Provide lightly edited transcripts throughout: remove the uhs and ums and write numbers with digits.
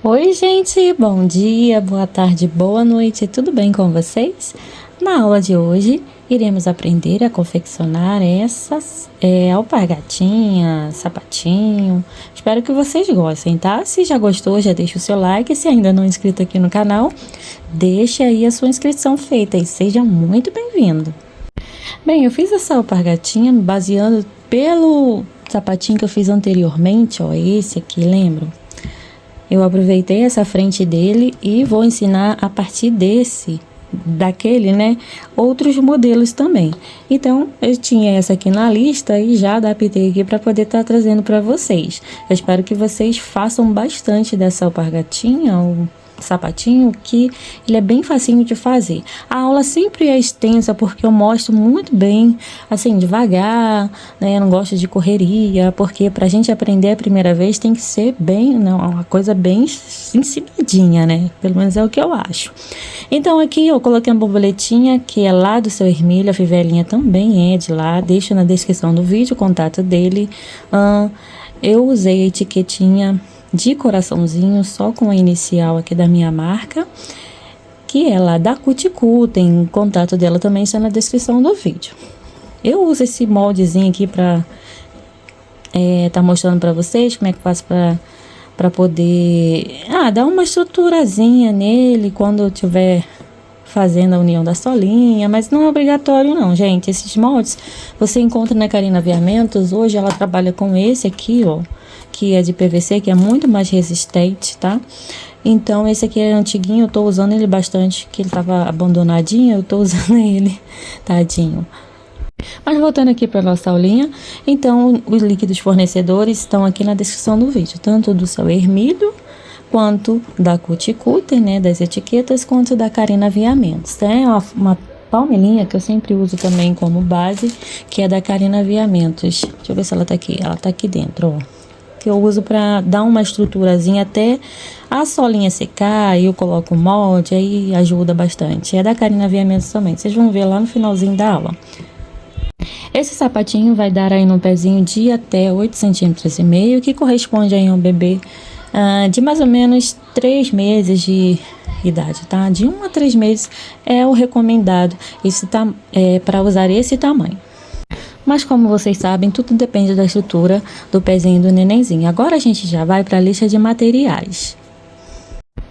Oi, gente, bom dia, boa tarde, boa noite, tudo bem com vocês? Na aula de hoje, iremos aprender a confeccionar essas alpargatinhas, sapatinho. Espero que vocês gostem, tá? Se já gostou, já deixa o seu like. Se ainda não é inscrito aqui no canal, deixa aí a sua inscrição feita e seja muito bem-vindo. Bem, eu fiz essa alpargatinha baseando pelo sapatinho que eu fiz anteriormente, ó, esse aqui, lembram? Eu aproveitei essa frente dele e vou ensinar a partir daquele, né, outros modelos também. Então, eu tinha essa aqui na lista e já adaptei aqui para poder estar trazendo para vocês. Eu espero que vocês façam bastante dessa alpargatinha, o sapatinho, que ele é bem facinho de fazer. A aula sempre é extensa porque eu mostro muito bem, assim, devagar, né? Eu não gosto de correria, porque pra gente aprender a primeira vez tem que ser bem, né? Uma coisa bem ensinadinha, né? Pelo menos é o que eu acho. Então aqui eu coloquei uma borboletinha que é lá do seu Hermílio, a fivelinha também é de lá, deixo na descrição do vídeo o contato dele. Eu usei a etiquetinha de coraçãozinho, só com a inicial aqui da minha marca, que é lá da Cuticu, tem contato dela também, está na descrição do vídeo. Eu uso esse moldezinho aqui para tá mostrando para vocês como é que eu faço para poder dar uma estruturazinha nele quando eu tiver fazendo a união da solinha, mas não é obrigatório não, gente. Esses moldes você encontra na Karina Aviamentos. Hoje ela trabalha com esse aqui, ó, que é de PVC, que é muito mais resistente, tá? Então, esse aqui é antiguinho, eu tô usando ele bastante, que ele tava abandonadinho, eu tô usando ele, tadinho. Mas voltando aqui para nossa aulinha, então, os líquidos fornecedores estão aqui na descrição do vídeo, tanto do seu Hermílio, quanto da Cuticutem, né, das etiquetas, quanto da Karina Aviamentos. É uma palmelinha que eu sempre uso também como base, que é da Karina Aviamentos. Deixa eu ver se ela tá aqui. Ela tá aqui dentro, ó. Que eu uso para dar uma estruturazinha até a solinha secar, e eu coloco o molde, aí ajuda bastante. É da Karina Aviamentos também, vocês vão ver lá no finalzinho da aula. Esse sapatinho vai dar aí no pezinho de até 8,5 cm, que corresponde aí a um bebê de mais ou menos 3 meses de idade, tá? De 1 a 3 meses é o recomendado para usar esse tamanho. Mas como vocês sabem, tudo depende da estrutura do pezinho do nenenzinho. Agora a gente já vai para a lista de materiais.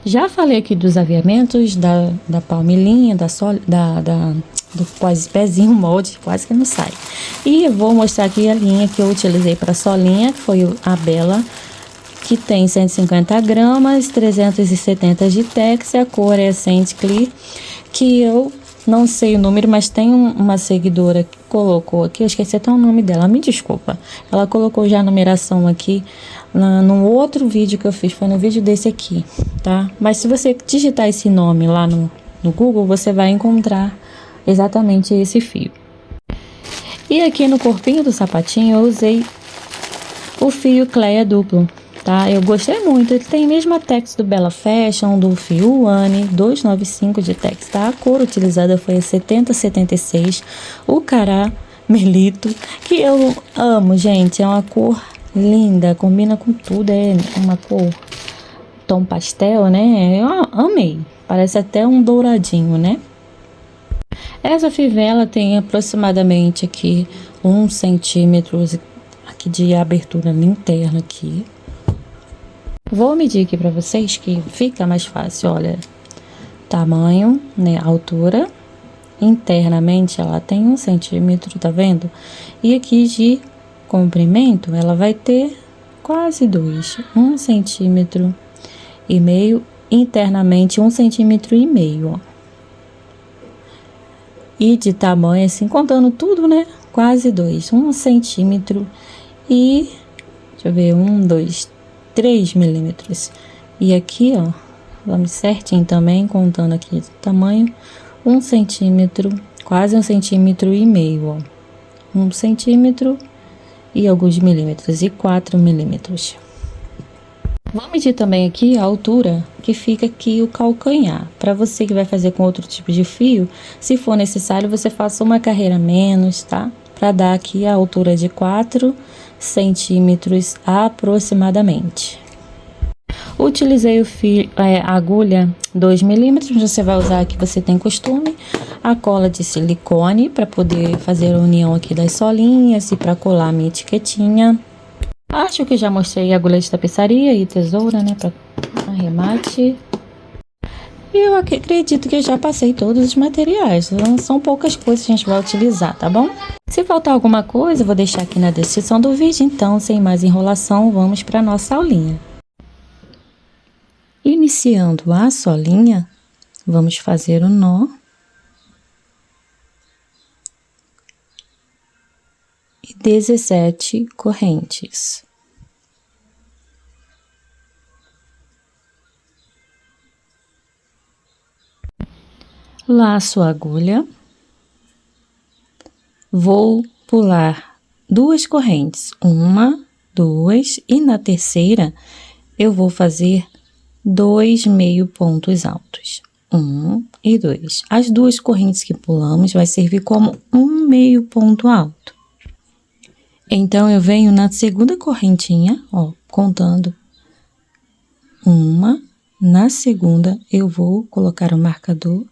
Já falei aqui dos aviamentos, da palmilhinha, do quase pezinho molde, quase que não sai. E eu vou mostrar aqui a linha que eu utilizei para a solinha, que foi a Bella, que tem 150 gramas, 370 de tex, e a cor é Saint Clear, que eu não sei o número, mas tem uma seguidora que colocou aqui, eu esqueci até o nome dela, me desculpa. Ela colocou já a numeração aqui no outro vídeo que eu fiz, foi no vídeo desse aqui, tá? Mas se você digitar esse nome lá no Google, você vai encontrar exatamente esse fio. E aqui no corpinho do sapatinho eu usei o fio Cleia duplo, tá? Eu gostei muito, ele tem a mesma tex do Bella Fashion, do fio One 295 de tex, tá? A cor utilizada foi a 7076, o caramelito, que eu amo, gente, é uma cor linda, combina com tudo, é uma cor tom pastel, né? Eu amei, parece até um douradinho, né? Essa fivela tem aproximadamente aqui 1 centímetro aqui de abertura interna aqui. Vou medir aqui para vocês que fica mais fácil, olha, tamanho, né, altura, internamente ela tem 1 centímetro, tá vendo? E aqui de comprimento ela vai ter quase 2, 1,5 centímetro, internamente 1,5 centímetro, ó. E de tamanho, assim, contando tudo, né, quase 2, 1 centímetro e, deixa eu ver, 1, 2, 3 milímetros. E aqui, ó, vamos certinho também, contando aqui o tamanho, 1 centímetro, quase 1,5 centímetro, ó. 1 centímetro e alguns milímetros, e 4 milímetros. Vou medir também aqui a altura que fica aqui o calcanhar. Para você que vai fazer com outro tipo de fio, se for necessário, você faça uma carreira menos, tá? Para dar aqui a altura de 4 centímetros aproximadamente. Utilizei a agulha 2 milímetros, você vai usar a que você tem costume, a cola de silicone para poder fazer a união aqui das solinhas e para colar a minha etiquetinha. Acho que já mostrei a agulha de tapeçaria e tesoura, né, para arremate. E eu acredito que eu já passei todos os materiais, então são poucas coisas que a gente vai utilizar, tá bom? Se faltar alguma coisa, eu vou deixar aqui na descrição do vídeo, então, sem mais enrolação, vamos para a nossa aulinha. Iniciando a solinha, vamos fazer o nó. E 17 correntes. Laço a agulha. Vou pular 2 correntes, 1, 2, e na terceira eu vou fazer 2 meio pontos altos, 1 e 2. As 2 correntes que pulamos vai servir como um meio ponto alto. Então, eu venho na segunda correntinha, ó, contando 1, na segunda eu vou colocar o marcador,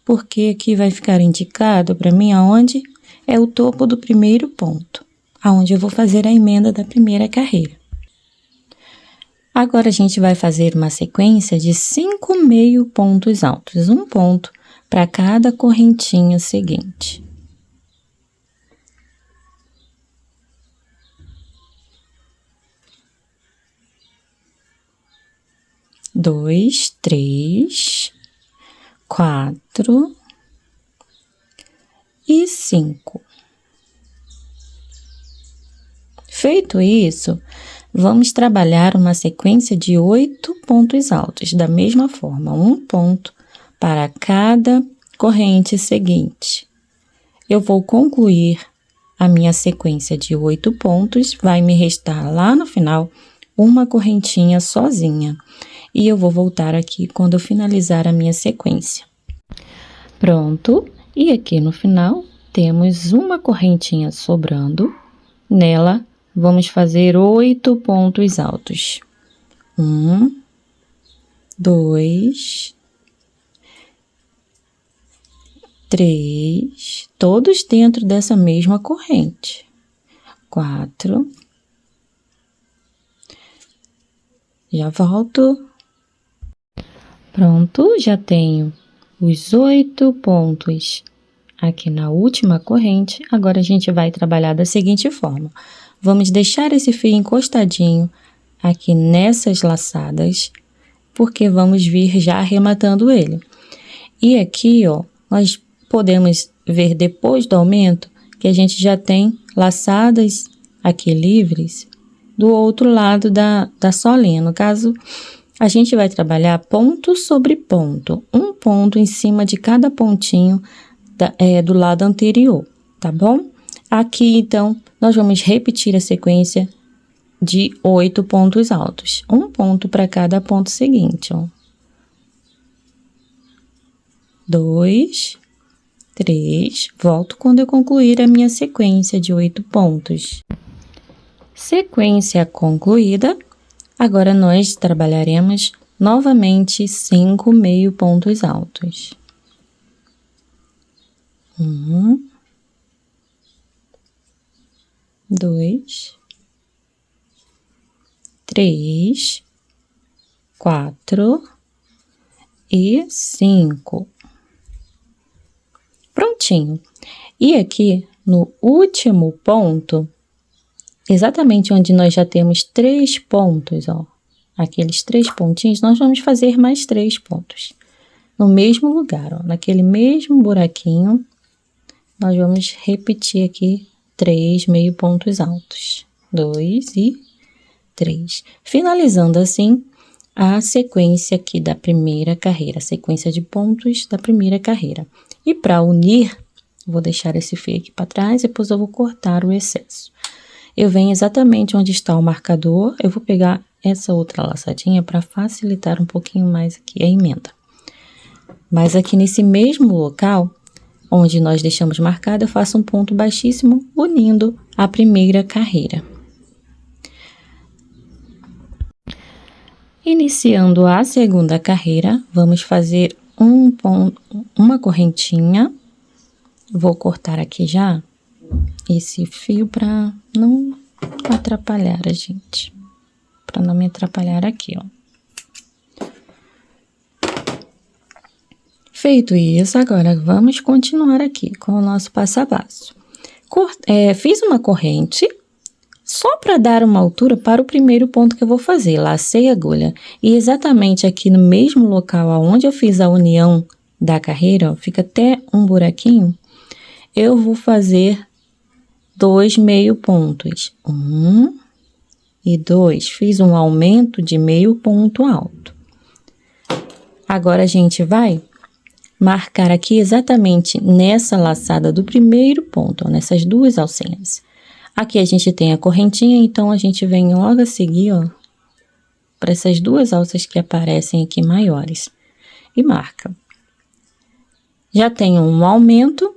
porque aqui vai ficar indicado para mim aonde é o topo do primeiro ponto, aonde eu vou fazer a emenda da primeira carreira. Agora, a gente vai fazer uma sequência de 5 meio pontos altos, um ponto para cada correntinha seguinte. Dois, 3, 4 e 5. Feito isso, vamos trabalhar uma sequência de 8 pontos altos, da mesma forma, um ponto para cada corrente seguinte. Eu vou concluir a minha sequência de 8 pontos, vai me restar lá no final uma correntinha sozinha. E eu vou voltar aqui quando eu finalizar a minha sequência. Pronto, e aqui no final temos uma correntinha sobrando. Nela, vamos fazer 8 pontos altos. 1, 2, 3, todos dentro dessa mesma corrente. 4, já volto. Pronto, já tenho os 8 pontos aqui na última corrente. Agora, a gente vai trabalhar da seguinte forma. Vamos deixar esse fio encostadinho aqui nessas laçadas, porque vamos vir já arrematando ele. E aqui, ó, nós podemos ver depois do aumento que a gente já tem laçadas aqui livres do outro lado da solinha. No caso, a gente vai trabalhar ponto sobre ponto, um ponto em cima de cada pontinho do lado anterior, tá bom? Aqui, então, nós vamos repetir a sequência de 8 pontos altos, um ponto para cada ponto seguinte, ó. 2, 3, volto quando eu concluir a minha sequência de 8 pontos. Sequência concluída. Agora, nós trabalharemos novamente 5 meio pontos altos. 1, 2, 3, 4 e 5. Prontinho. E aqui, no último ponto, exatamente onde nós já temos 3 pontos, ó, aqueles 3 pontinhos, nós vamos fazer mais 3 pontos. No mesmo lugar, ó, naquele mesmo buraquinho, nós vamos repetir aqui 3 meio pontos altos. 2 e 3. Finalizando assim a sequência aqui da primeira carreira, a sequência de pontos da primeira carreira. E para unir, vou deixar esse fio aqui para trás, depois eu vou cortar o excesso. Eu venho exatamente onde está o marcador, eu vou pegar essa outra laçadinha para facilitar um pouquinho mais aqui a emenda. Mas aqui nesse mesmo local, onde nós deixamos marcado, eu faço um ponto baixíssimo, unindo a primeira carreira. Iniciando a segunda carreira, vamos fazer uma correntinha. Vou cortar aqui já esse fio para não atrapalhar a gente. Para não me atrapalhar aqui, ó. Feito isso, agora vamos continuar aqui com o nosso passo a passo. Fiz uma corrente só para dar uma altura para o primeiro ponto que eu vou fazer. Lacei a agulha e exatamente aqui no mesmo local onde eu fiz a união da carreira, ó, fica até um buraquinho, eu vou fazer 2 meio pontos. 1 e 2. Fiz um aumento de meio ponto alto. Agora a gente vai marcar aqui exatamente nessa laçada do primeiro ponto, ó, nessas duas alcinhas. Aqui a gente tem a correntinha, então a gente vem logo a seguir, ó, para essas duas alças que aparecem aqui maiores e marca. Já tenho um aumento,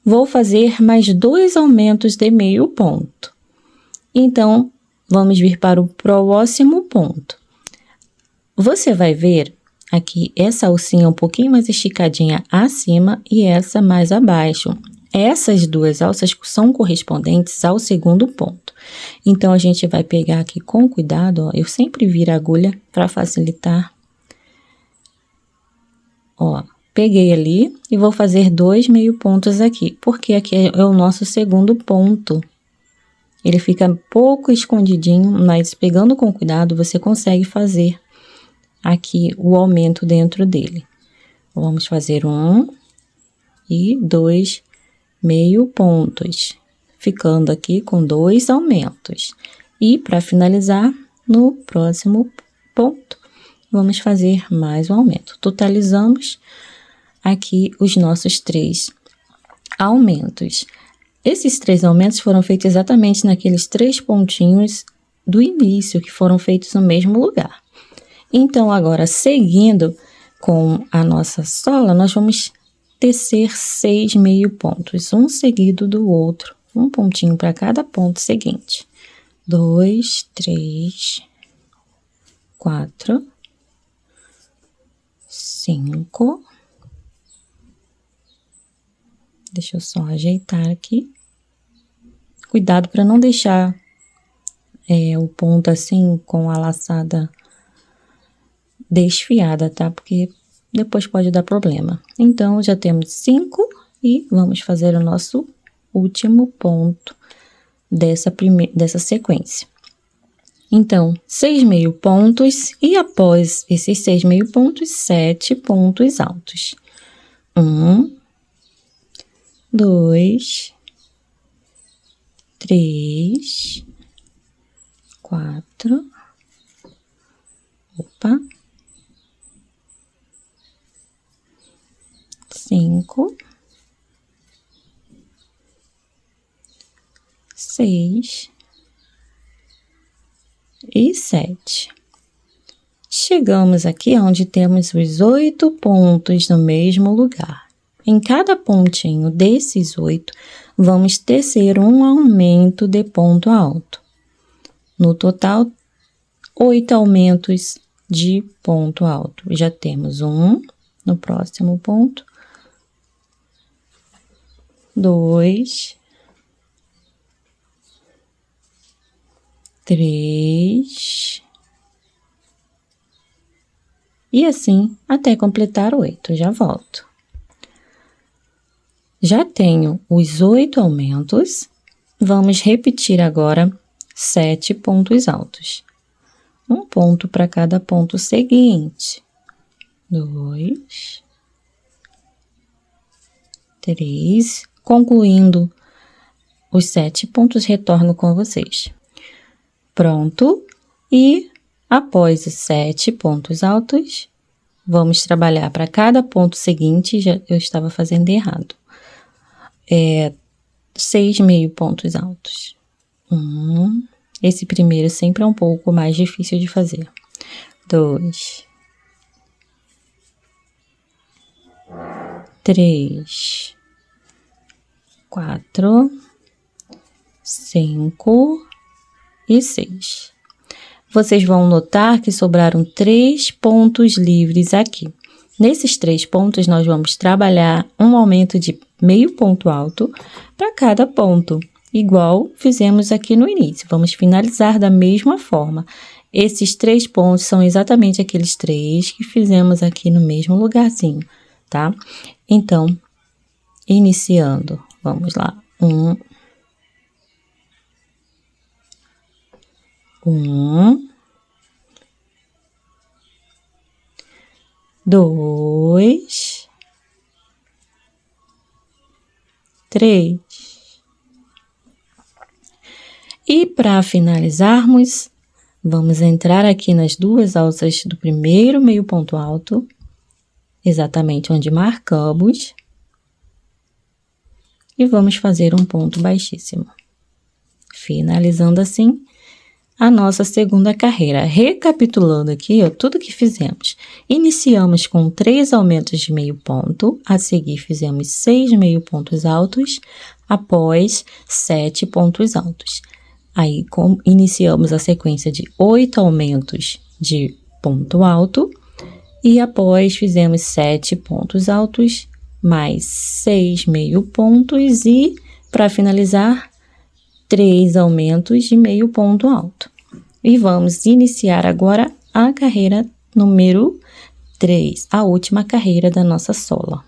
vou fazer mais 2 aumentos de meio ponto. Então, vamos vir para o próximo ponto. Você vai ver aqui essa alcinha um pouquinho mais esticadinha acima e essa mais abaixo. Essas duas alças são correspondentes ao segundo ponto. Então, a gente vai pegar aqui com cuidado, ó, eu sempre viro a agulha para facilitar. Ó, peguei ali e vou fazer 2 meio pontos aqui, porque aqui é o nosso segundo ponto. Ele fica um pouco escondidinho, mas pegando com cuidado, você consegue fazer aqui o aumento dentro dele. Vamos fazer 1 e 2 meio pontos, ficando aqui com 2 aumentos. E para finalizar, no próximo ponto, vamos fazer mais um aumento. Totalizamos aqui os nossos 3 aumentos. Esses 3 aumentos foram feitos exatamente naqueles 3 pontinhos do início, que foram feitos no mesmo lugar. Então, agora, seguindo com a nossa sola, nós vamos tecer 6 meio pontos, um seguido do outro, um pontinho para cada ponto seguinte. 2, 3, 4, 5. Deixa eu só ajeitar aqui. Cuidado para não deixar o ponto assim com a laçada desfiada, tá? Porque depois pode dar problema. Então, já temos 5 e vamos fazer o nosso último ponto dessa sequência. Então, 6 meio pontos e após esses 6 meio pontos, 7 pontos altos. 1, 2, 3, 4, opa, 5, 6 e 7. Chegamos aqui onde temos os 8 pontos no mesmo lugar. Em cada pontinho desses 8, vamos tecer um aumento de ponto alto. No total, 8 aumentos de ponto alto. Já temos um no próximo ponto, 2, 3, e assim até completar 8. Já volto. Já tenho os 8 aumentos, vamos repetir agora 7 pontos altos. Um ponto para cada ponto seguinte. 2, 3, concluindo os 7 pontos, retorno com vocês. Pronto, e após os 7 pontos altos, vamos trabalhar para cada ponto seguinte, eu estava fazendo errado. 6 meio pontos altos. Esse primeiro sempre é um pouco mais difícil de fazer. 2, 3, 4, 5 e 6. vocês vão notar que sobraram 3 pontos livres aqui. Nesses 3 pontos, nós vamos trabalhar um aumento de meio ponto alto para cada ponto, igual fizemos aqui no início. Vamos finalizar da mesma forma. Esses 3 pontos são exatamente aqueles 3 que fizemos aqui no mesmo lugarzinho, tá? Então, iniciando, vamos lá. 1, 2, 3. E para finalizarmos, vamos entrar aqui nas 2 alças do primeiro meio ponto alto, exatamente onde marcamos, e vamos fazer um ponto baixíssimo. Finalizando assim a nossa segunda carreira. Recapitulando aqui, ó, tudo que fizemos. Iniciamos com 3 aumentos de meio ponto, a seguir fizemos 6 meio pontos altos, após 7 pontos altos. Aí, iniciamos a sequência de 8 aumentos de ponto alto, e após fizemos 7 pontos altos, mais 6 meio pontos, e, para finalizar, 3 aumentos de meio ponto alto. E vamos iniciar agora a carreira número 3, a última carreira da nossa sola.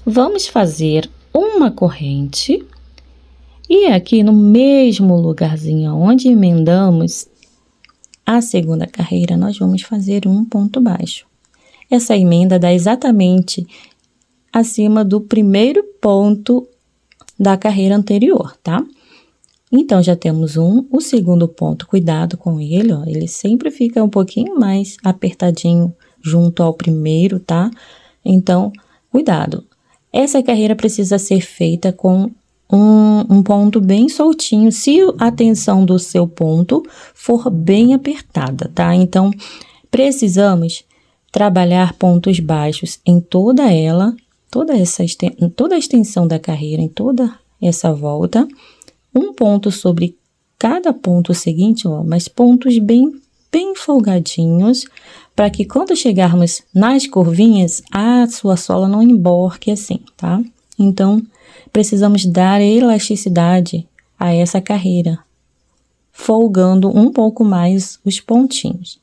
Vamos fazer uma corrente, e aqui no mesmo lugarzinho onde emendamos a segunda carreira, nós vamos fazer um ponto baixo. Essa emenda dá exatamente acima do primeiro ponto da carreira anterior, tá? Então, já temos o segundo ponto, cuidado com ele, ó, ele sempre fica um pouquinho mais apertadinho junto ao primeiro, tá? Então, cuidado. Essa carreira precisa ser feita com um ponto bem soltinho, se a tensão do seu ponto for bem apertada, tá? Então, precisamos trabalhar pontos baixos em toda a extensão da carreira, em toda essa volta, um ponto sobre cada ponto seguinte, ó, mas pontos bem folgadinhos, para que quando chegarmos nas curvinhas, a sua sola não emborque assim, tá? Então, precisamos dar elasticidade a essa carreira, folgando um pouco mais os pontinhos.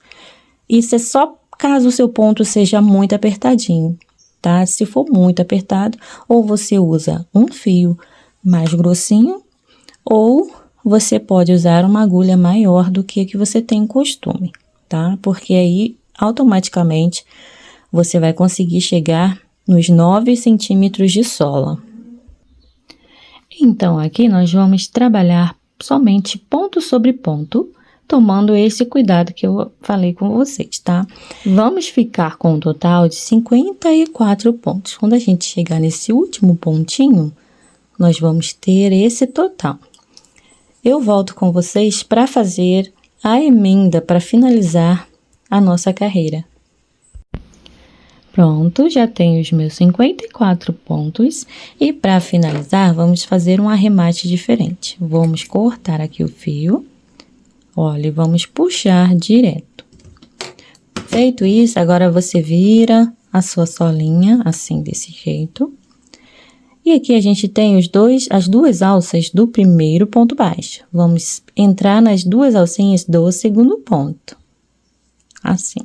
Isso é só caso o seu ponto seja muito apertadinho, tá? Se for muito apertado, ou você usa um fio mais grossinho, ou você pode usar uma agulha maior do que a que você tem costume, tá? Porque aí, automaticamente, você vai conseguir chegar nos 9 centímetros de sola. Então, aqui nós vamos trabalhar somente ponto sobre ponto, tomando esse cuidado que eu falei com vocês, tá? Vamos ficar com um total de 54 pontos. Quando a gente chegar nesse último pontinho, nós vamos ter esse total. Eu volto com vocês para fazer a emenda para finalizar a nossa carreira. Pronto, já tenho os meus 54 pontos e para finalizar vamos fazer um arremate diferente. Vamos cortar aqui o fio, olha, e vamos puxar direto. Feito isso, agora você vira a sua solinha assim, desse jeito. E aqui a gente tem as 2 alças do primeiro ponto baixo. Vamos entrar nas 2 alcinhas do segundo ponto. Assim,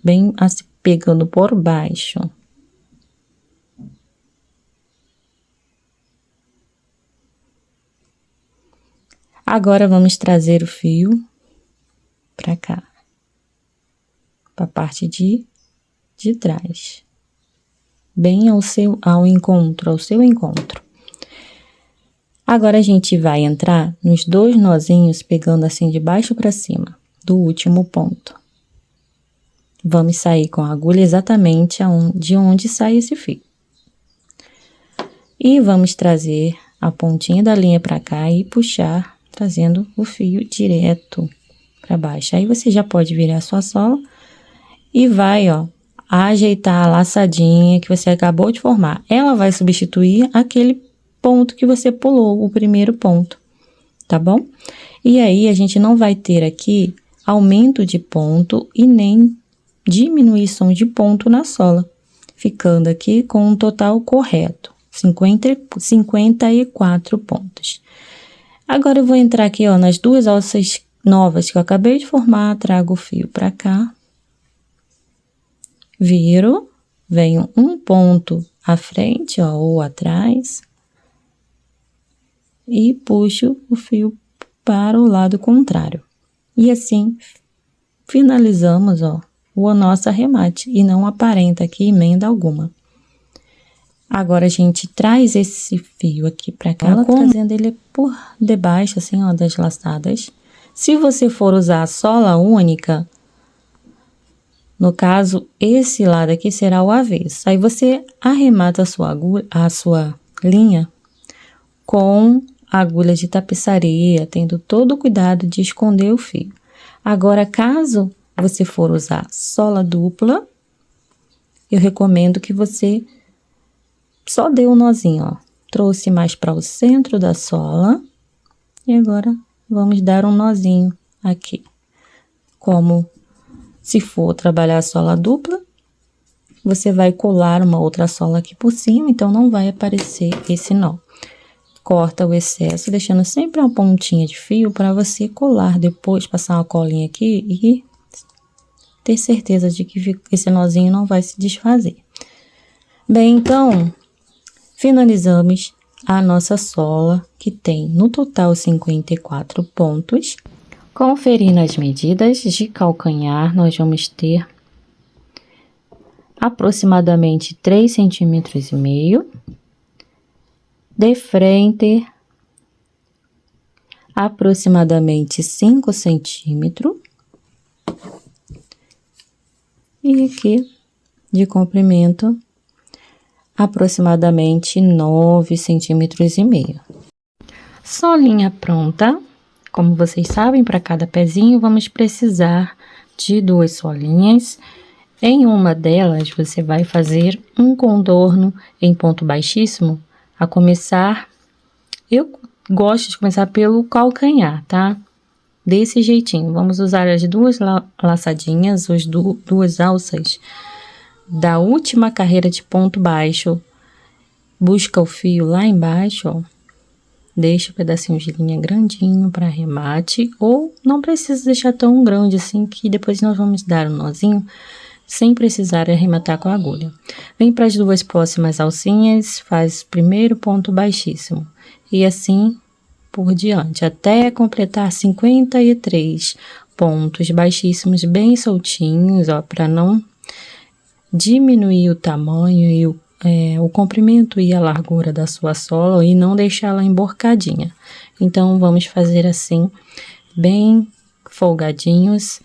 bem assim, pegando por baixo. Agora, vamos trazer o fio para cá, para a parte de trás. Bem ao seu encontro. Agora, a gente vai entrar nos 2 nozinhos, pegando assim de baixo para cima, do último ponto. Vamos sair com a agulha exatamente de onde sai esse fio. E vamos trazer a pontinha da linha para cá e puxar, trazendo o fio direto para baixo. Aí, você já pode virar a sua sola e vai, ó, ajeitar a laçadinha que você acabou de formar. Ela vai substituir aquele ponto que você pulou, o primeiro ponto, tá bom? E aí, a gente não vai ter aqui aumento de ponto e nem diminuição de ponto na sola, ficando aqui com um total correto, 54 pontos. Agora eu vou entrar aqui, ó, nas duas alças novas que eu acabei de formar, trago o fio para cá, viro, venho um ponto à frente, ó, ou atrás, e puxo o fio para o lado contrário. E assim, finalizamos, ó, o nosso arremate, e não aparenta aqui emenda alguma. Agora, a gente traz esse fio aqui pra cá, trazendo ele por debaixo, assim, ó, das laçadas. Se você for usar a sola única, no caso, esse lado aqui será o avesso. Aí, você arremata a sua linha com agulha de tapeçaria, tendo todo o cuidado de esconder o fio. Agora, caso você for usar sola dupla, eu recomendo que você só dê um nozinho, ó. Trouxe mais para o centro da sola. E agora, vamos dar um nozinho aqui. Como se for trabalhar a sola dupla, você vai colar uma outra sola aqui por cima, então não vai aparecer esse nó. Corta o excesso, deixando sempre uma pontinha de fio para você colar depois, passar uma colinha aqui e ter certeza de que esse nozinho não vai se desfazer. Bem, então, finalizamos a nossa sola, que tem no total 54 pontos. Conferindo as medidas de calcanhar, nós vamos ter aproximadamente 3,5 centímetros. De frente, aproximadamente 5 centímetros. E aqui, de comprimento, aproximadamente 9,5 centímetros. Solinha pronta. Como vocês sabem, para cada pezinho, vamos precisar de 2 solinhas. Em uma delas, você vai fazer um contorno em ponto baixíssimo, a começar, eu gosto de começar pelo calcanhar, tá? Desse jeitinho, vamos usar as duas laçadinhas, as duas alças da última carreira de ponto baixo. Busca o fio lá embaixo, ó. Deixa o pedacinho de linha grandinho para arremate, ou não precisa deixar tão grande assim, que depois nós vamos dar um nozinho sem precisar arrematar com a agulha. Vem para as duas próximas alcinhas, faz o primeiro ponto baixíssimo, e assim por diante, até completar 53 pontos baixíssimos bem soltinhos, ó, para não diminuir o tamanho e o comprimento e a largura da sua sola e não deixá-la emborcadinha. Então, vamos fazer assim, bem folgadinhos,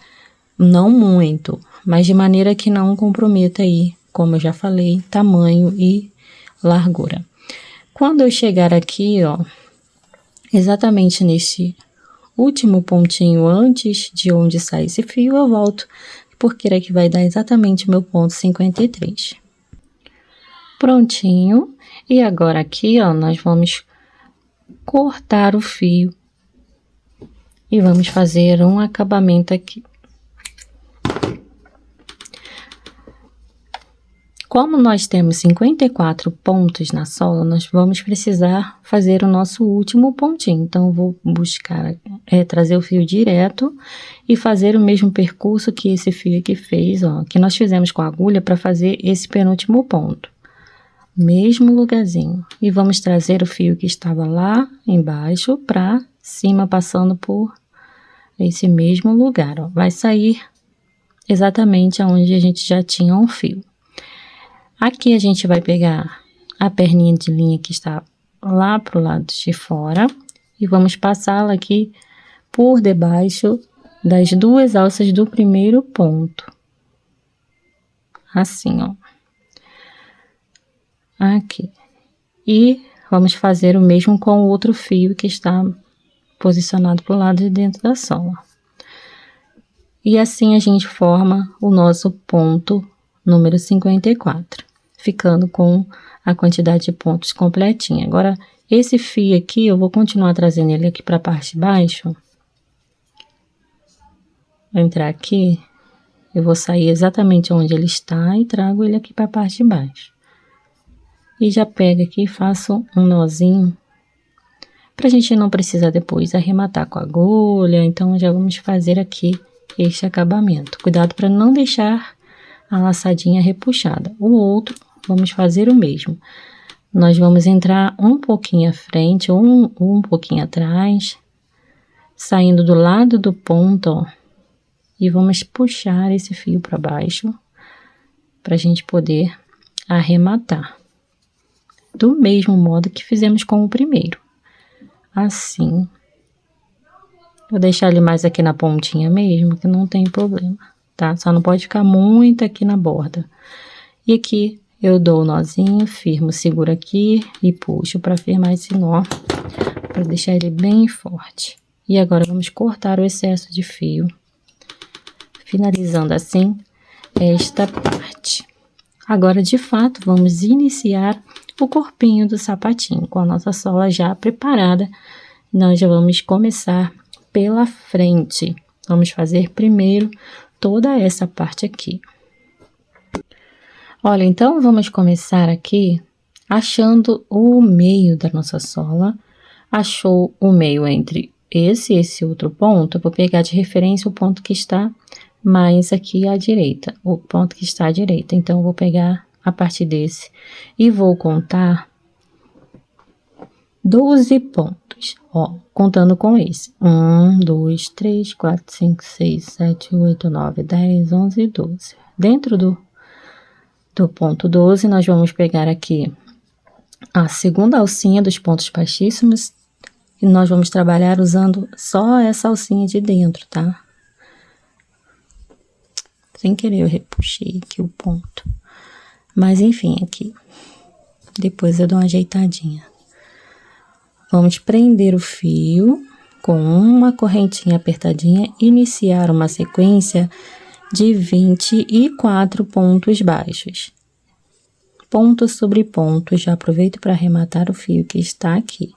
não muito, mas de maneira que não comprometa aí, como eu já falei, tamanho e largura. Quando eu chegar aqui, ó, exatamente neste último pontinho antes de onde sai esse fio, eu volto, porque aqui vai dar exatamente o meu ponto 53. Prontinho. E agora aqui, ó, nós vamos cortar o fio e vamos fazer um acabamento aqui. Como nós temos 54 pontos na sola, nós vamos precisar fazer o nosso último pontinho. Então, eu vou buscar, trazer o fio direto e fazer o mesmo percurso que esse fio aqui fez, ó, que nós fizemos com a agulha para fazer esse penúltimo ponto. Mesmo lugarzinho. E vamos trazer o fio que estava lá embaixo para cima, passando por esse mesmo lugar, ó. Vai sair exatamente aonde a gente já tinha um fio. Aqui a gente vai pegar a perninha de linha que está lá pro lado de fora e vamos passá-la aqui por debaixo das duas alças do primeiro ponto. Assim, ó. Aqui. E vamos fazer o mesmo com o outro fio que está posicionado pro lado de dentro da sola. E assim a gente forma o nosso ponto número 54, ficando com a quantidade de pontos completinha. Agora, esse fio aqui, eu vou continuar trazendo ele aqui para a parte de baixo. entrar aqui, eu vou sair exatamente onde ele está e trago ele aqui para a parte de baixo. E já pego aqui e faço um nozinho, pra gente não precisar depois arrematar com a agulha. Então, já vamos fazer aqui este acabamento. Cuidado para não deixar a laçadinha repuxada. O outro, vamos fazer o mesmo. Nós vamos entrar um pouquinho à frente, um pouquinho atrás, saindo do lado do ponto, ó, e vamos puxar esse fio para baixo, para a gente poder arrematar. Do mesmo modo que fizemos com o primeiro. Assim. Vou deixar ele mais aqui na pontinha mesmo, que não tem problema, tá? Só não pode ficar muito aqui na borda. E aqui eu dou o nozinho, firmo, seguro aqui e puxo para firmar esse nó, para deixar ele bem forte. E agora vamos cortar o excesso de fio, finalizando assim esta parte. Agora, de fato, vamos iniciar o corpinho do sapatinho, com a nossa sola já preparada. Nós já vamos começar pela frente. Vamos fazer primeiro toda essa parte aqui. Olha, então vamos começar aqui achando o meio da nossa sola. Achou o meio entre esse e esse outro ponto, eu vou pegar de referência o ponto que está mais aqui à direita, o ponto que está à direita. Então, eu vou pegar a partir desse e vou contar 12 pontos, ó, contando com esse. 1, 2, 3, 4, 5, 6, 7, 8, 9, 10, 11, 12. Dentro do ponto 12, nós vamos pegar aqui a segunda alcinha dos pontos baixíssimos e nós vamos trabalhar usando só essa alcinha de dentro, tá? Sem querer eu repuxei aqui o ponto. Mas enfim, aqui. Depois eu dou uma ajeitadinha. Vamos prender o fio com uma correntinha apertadinha, iniciar uma sequência de 24 pontos baixos. Ponto sobre ponto, já aproveito para arrematar o fio que está aqui.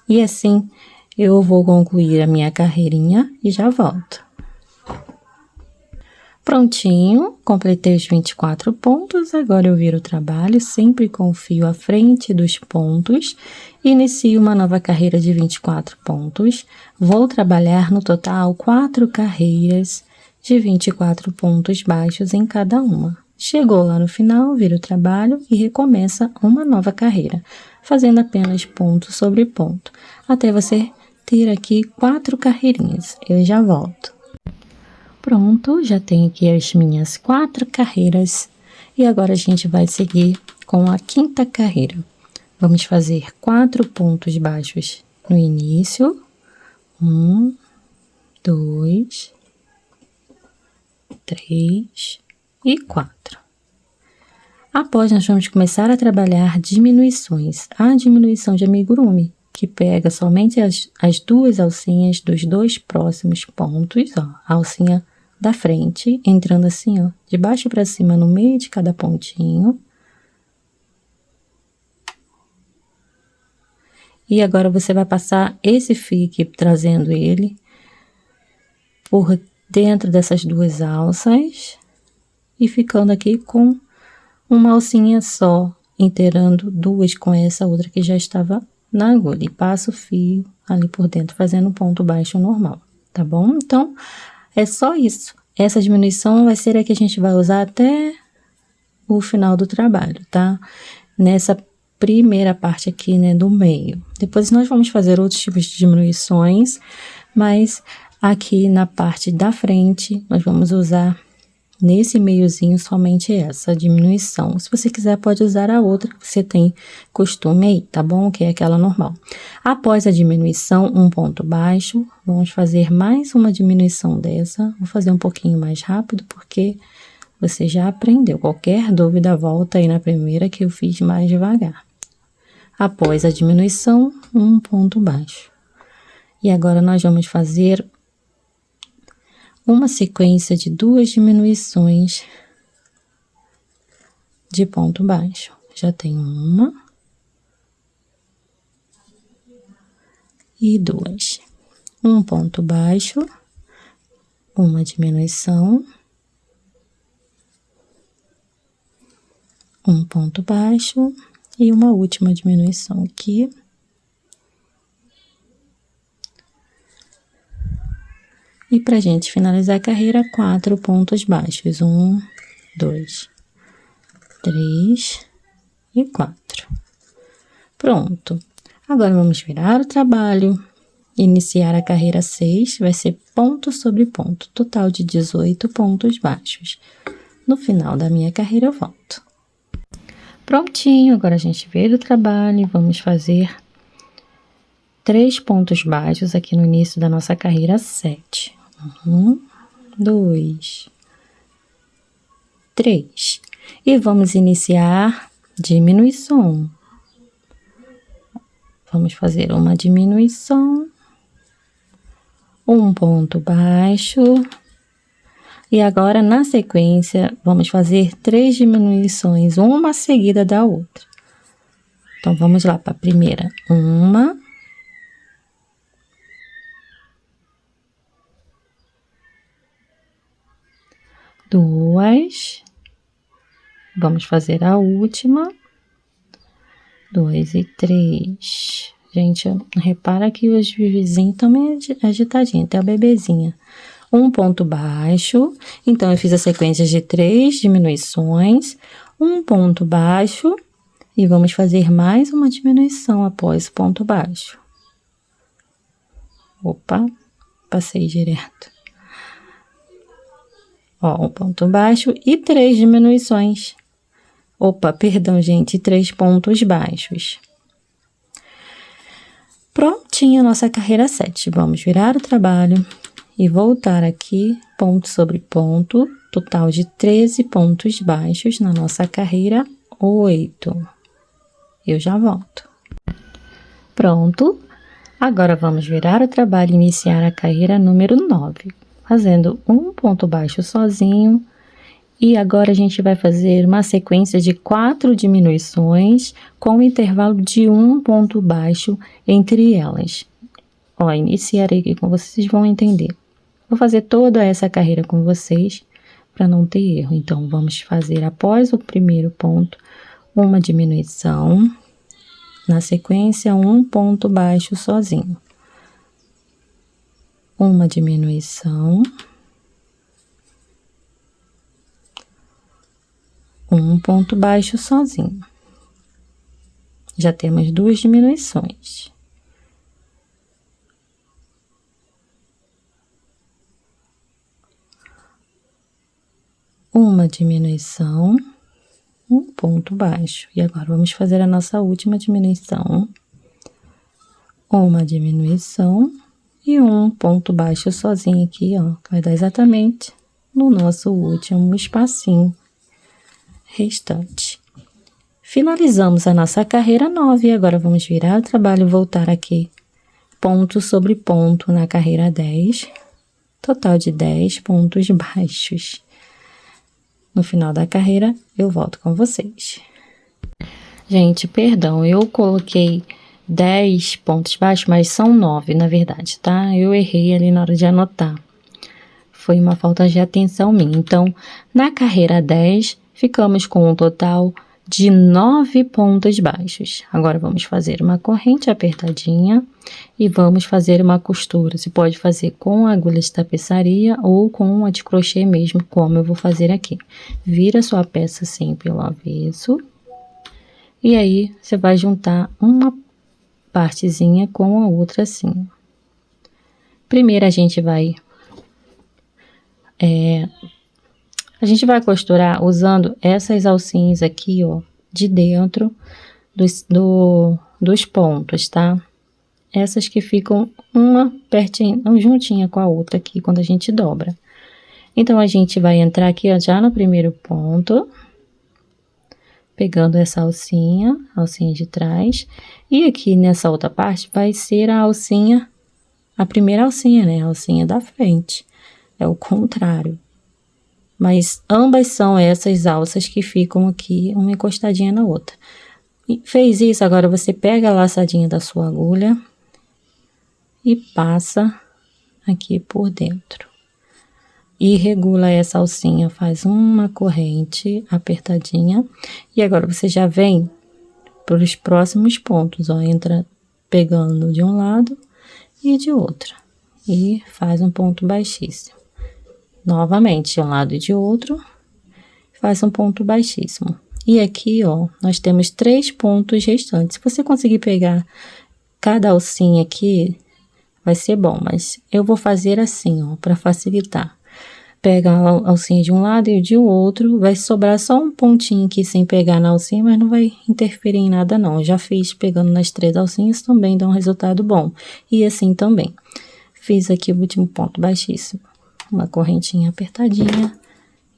E assim, eu vou concluir a minha carreirinha e já volto. Prontinho, completei os 24 pontos, agora eu viro o trabalho, sempre com o fio à frente dos pontos, inicio uma nova carreira de 24 pontos, vou trabalhar no total 4 carreiras de 24 pontos baixos em cada uma. Chegou lá no final, vira o trabalho e recomeça uma nova carreira, fazendo apenas ponto sobre ponto, até você ter aqui 4 carreirinhas. Eu já volto. Pronto, já tenho aqui as minhas 4 carreiras e agora a gente vai seguir com a 5ª carreira. Vamos fazer 4 pontos baixos no início. 1, 2, 3 e 4. Após, nós vamos começar a trabalhar diminuições. A diminuição de amigurumi, que pega somente as 2 alcinhas dos 2 próximos pontos, ó, a alcinha da frente, entrando assim, ó, de baixo para cima no meio de cada pontinho. E agora você vai passar esse fio aqui, trazendo ele por dentro dessas 2 alças e ficando aqui com uma alcinha só, inteirando 2 com essa outra que já estava na agulha. E passa o fio ali por dentro, fazendo um ponto baixo normal, tá bom? Então, é só isso. Essa diminuição vai ser a que a gente vai usar até o final do trabalho, tá? Nessa primeira parte aqui, né, do meio. Depois nós vamos fazer outros tipos de diminuições, mas aqui na parte da frente, nós vamos usar nesse meiozinho somente essa diminuição. Se você quiser, pode usar a outra que você tem costume aí, tá bom? Que é aquela normal. Após a diminuição, um ponto baixo, vamos fazer mais uma diminuição dessa. Vou fazer um pouquinho mais rápido, porque você já aprendeu. Qualquer dúvida, volta aí na primeira que eu fiz mais devagar. Após a diminuição, um ponto baixo. E agora, nós vamos fazer uma sequência de 2 diminuições de ponto baixo. Já tem uma e 2. Um ponto baixo, uma diminuição, um ponto baixo e uma última diminuição aqui. E pra gente finalizar a carreira, 4 pontos baixos. 1, 2, 3 e 4. Pronto. Agora, vamos virar o trabalho. Iniciar a carreira 6, vai ser ponto sobre ponto, total de 18 pontos baixos. No final da minha carreira, eu volto. Prontinho, agora a gente veio do trabalho e vamos fazer 3 pontos baixos aqui no início da nossa carreira 7. 1, 2, 3. E vamos iniciar diminuição. Vamos fazer uma diminuição, um ponto baixo, e agora, na sequência, vamos fazer 3 diminuições, uma seguida da outra. Então, vamos lá para a primeira. 1, 2, vamos fazer a última, 2 e 3. Gente, repara que os vizinhos estão meio agitadinhos, até a bebezinha. Um ponto baixo, então eu fiz a sequência de 3 diminuições, um ponto baixo, e vamos fazer mais uma diminuição após o ponto baixo. Opa, passei direto. Ó, um ponto baixo e 3 diminuições. Opa, perdão, gente, 3 pontos baixos. Prontinha a nossa carreira 7. Vamos virar o trabalho e voltar aqui, ponto sobre ponto, total de 13 pontos baixos na nossa carreira 8. Eu já volto. Pronto. Agora, vamos virar o trabalho e iniciar a carreira número 9, fazendo um ponto baixo sozinho. E agora, a gente vai fazer uma sequência de 4 diminuições com um intervalo de um ponto baixo entre elas. Ó, iniciarei aqui com vocês, vão entender. Vou fazer toda essa carreira com vocês para não ter erro. Então, vamos fazer após o primeiro ponto uma diminuição. Na sequência, um ponto baixo sozinho. Uma diminuição. Um ponto baixo sozinho. Já temos 2 diminuições. Uma diminuição, um ponto baixo. E agora, vamos fazer a nossa última diminuição. Uma diminuição e um ponto baixo sozinho aqui, ó. Vai dar exatamente no nosso último espacinho restante. Finalizamos a nossa carreira 9 e agora vamos virar o trabalho e voltar aqui, ponto sobre ponto na carreira 10, total de 10 pontos baixos. No final da carreira, eu volto com vocês. Gente, perdão, eu coloquei 10 pontos baixos, mas são 9, na verdade, tá? Eu errei ali na hora de anotar. Foi uma falta de atenção minha. Então, na carreira 10, ficamos com um total de 9 pontos baixos. Agora, vamos fazer uma corrente apertadinha e vamos fazer uma costura. Você pode fazer com agulha de tapeçaria ou com uma de crochê mesmo, como eu vou fazer aqui. Vira sua peça assim pelo avesso. E aí, você vai juntar uma partezinha com a outra assim. Primeiro, a gente vai costurar usando essas alcinhas aqui, ó, de dentro dos pontos, tá? Essas que ficam uma pertinho, juntinha com a outra aqui, quando a gente dobra. Então, a gente vai entrar aqui, ó, já no primeiro ponto, pegando essa alcinha de trás, e aqui nessa outra parte vai ser a alcinha, a primeira alcinha, né? A alcinha da frente, é o contrário. Mas ambas são essas alças que ficam aqui, uma encostadinha na outra. E fez isso, agora você pega a laçadinha da sua agulha e passa aqui por dentro. e regula essa alcinha, faz uma corrente apertadinha. E agora você já vem para os próximos pontos, ó, entra pegando de um lado e de outro. E faz um ponto baixíssimo. Novamente, de um lado e de outro, faz um ponto baixíssimo. E aqui, ó, nós temos 3 pontos restantes. Se você conseguir pegar cada alcinha aqui, vai ser bom, mas eu vou fazer assim, ó, para facilitar. Pega a alcinha de um lado e de outro, vai sobrar só um pontinho aqui sem pegar na alcinha, mas não vai interferir em nada não. Eu já fiz pegando nas 3 alcinhas, também dá um resultado bom. E assim também. Fiz aqui o último ponto baixíssimo. Uma correntinha apertadinha.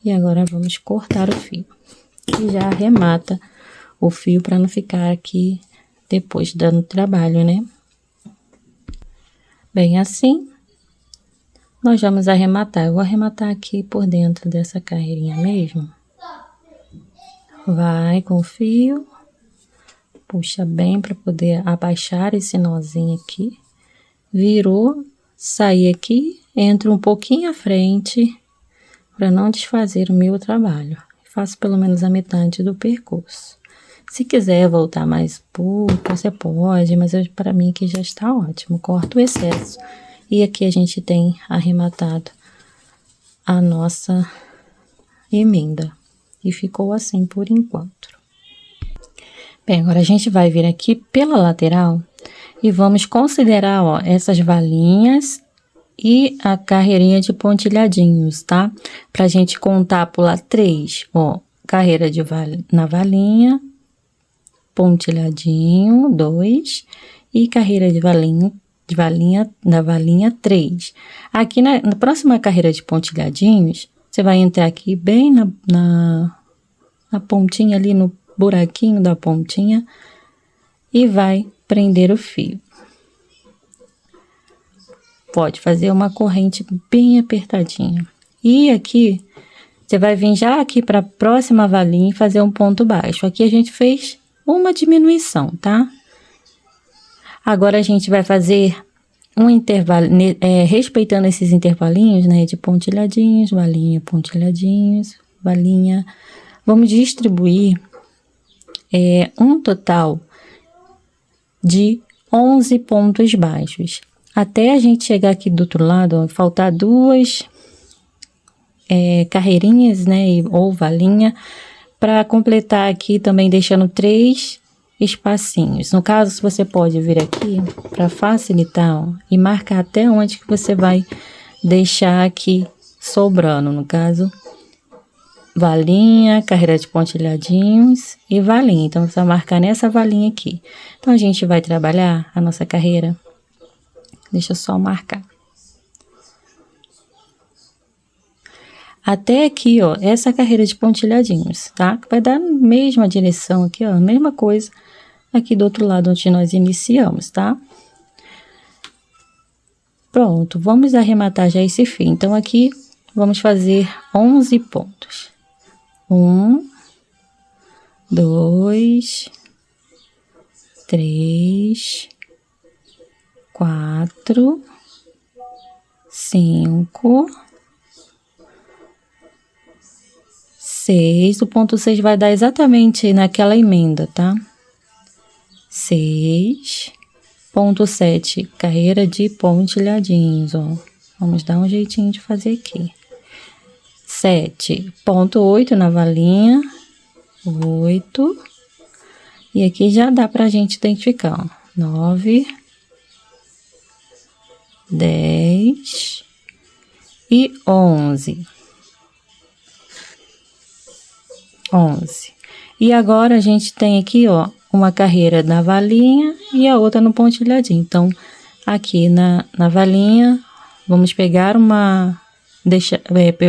E agora vamos cortar o fio. E já arremata o fio para não ficar aqui depois dando trabalho, né? Bem assim, nós vamos arrematar. Eu vou arrematar aqui por dentro dessa carreirinha mesmo. Vai com o fio, puxa bem para poder abaixar esse nozinho aqui. Virou, sair aqui, entra um pouquinho à frente para não desfazer o meu trabalho. Faço pelo menos a metade do percurso. Se quiser voltar mais pouco, você pode, mas para mim aqui já está ótimo. Corto o excesso. E aqui a gente tem arrematado a nossa emenda. E ficou assim por enquanto. Bem, agora a gente vai vir aqui pela lateral e vamos considerar, ó, essas valinhas e a carreirinha de pontilhadinhos, tá? Pra gente contar, pular 3, ó, carreira na valinha, pontilhadinho, 2, e carreira na valinha 3. Aqui na próxima carreira de pontilhadinhos, você vai entrar aqui bem na pontinha ali, no buraquinho da pontinha, e vai prender o fio. Pode fazer uma corrente bem apertadinha. E aqui, você vai vir já aqui para a próxima valinha e fazer um ponto baixo. Aqui a gente fez uma diminuição, tá? Agora a gente vai fazer um intervalo, respeitando esses intervalinhos, né? De pontilhadinhos, valinha, pontilhadinhos, valinha. Vamos distribuir um total de 11 pontos baixos. Até a gente chegar aqui do outro lado, ó, faltar 2 carreirinhas, né, ou valinha, para completar aqui também deixando 3 espacinhos. No caso, você pode vir aqui para facilitar, ó, e marcar até onde que você vai deixar aqui sobrando. No caso, valinha, carreira de pontilhadinhos e valinha. Então, você vai marcar nessa valinha aqui. Então, a gente vai trabalhar a nossa carreira. Deixa eu só marcar. Até aqui, ó, essa carreira de pontilhadinhos, tá? Que vai dar a mesma direção aqui, ó, a mesma coisa aqui do outro lado onde nós iniciamos, tá? Pronto, vamos arrematar já esse fio. Então, aqui, vamos fazer 11 pontos. 1, 2, 3, 4, 5, 6. O ponto 6 vai dar exatamente naquela emenda, tá? 6. Ponto 7, carreira de pontilhadinhos, ó. Vamos dar um jeitinho de fazer aqui. 7. Ponto 8 na valinha. 8. E aqui já dá pra gente identificar, ó. 9. 10 e 11. 11. E agora a gente tem aqui, ó, uma carreira na valinha e a outra no pontilhadinho. Então, aqui na valinha, vamos pegar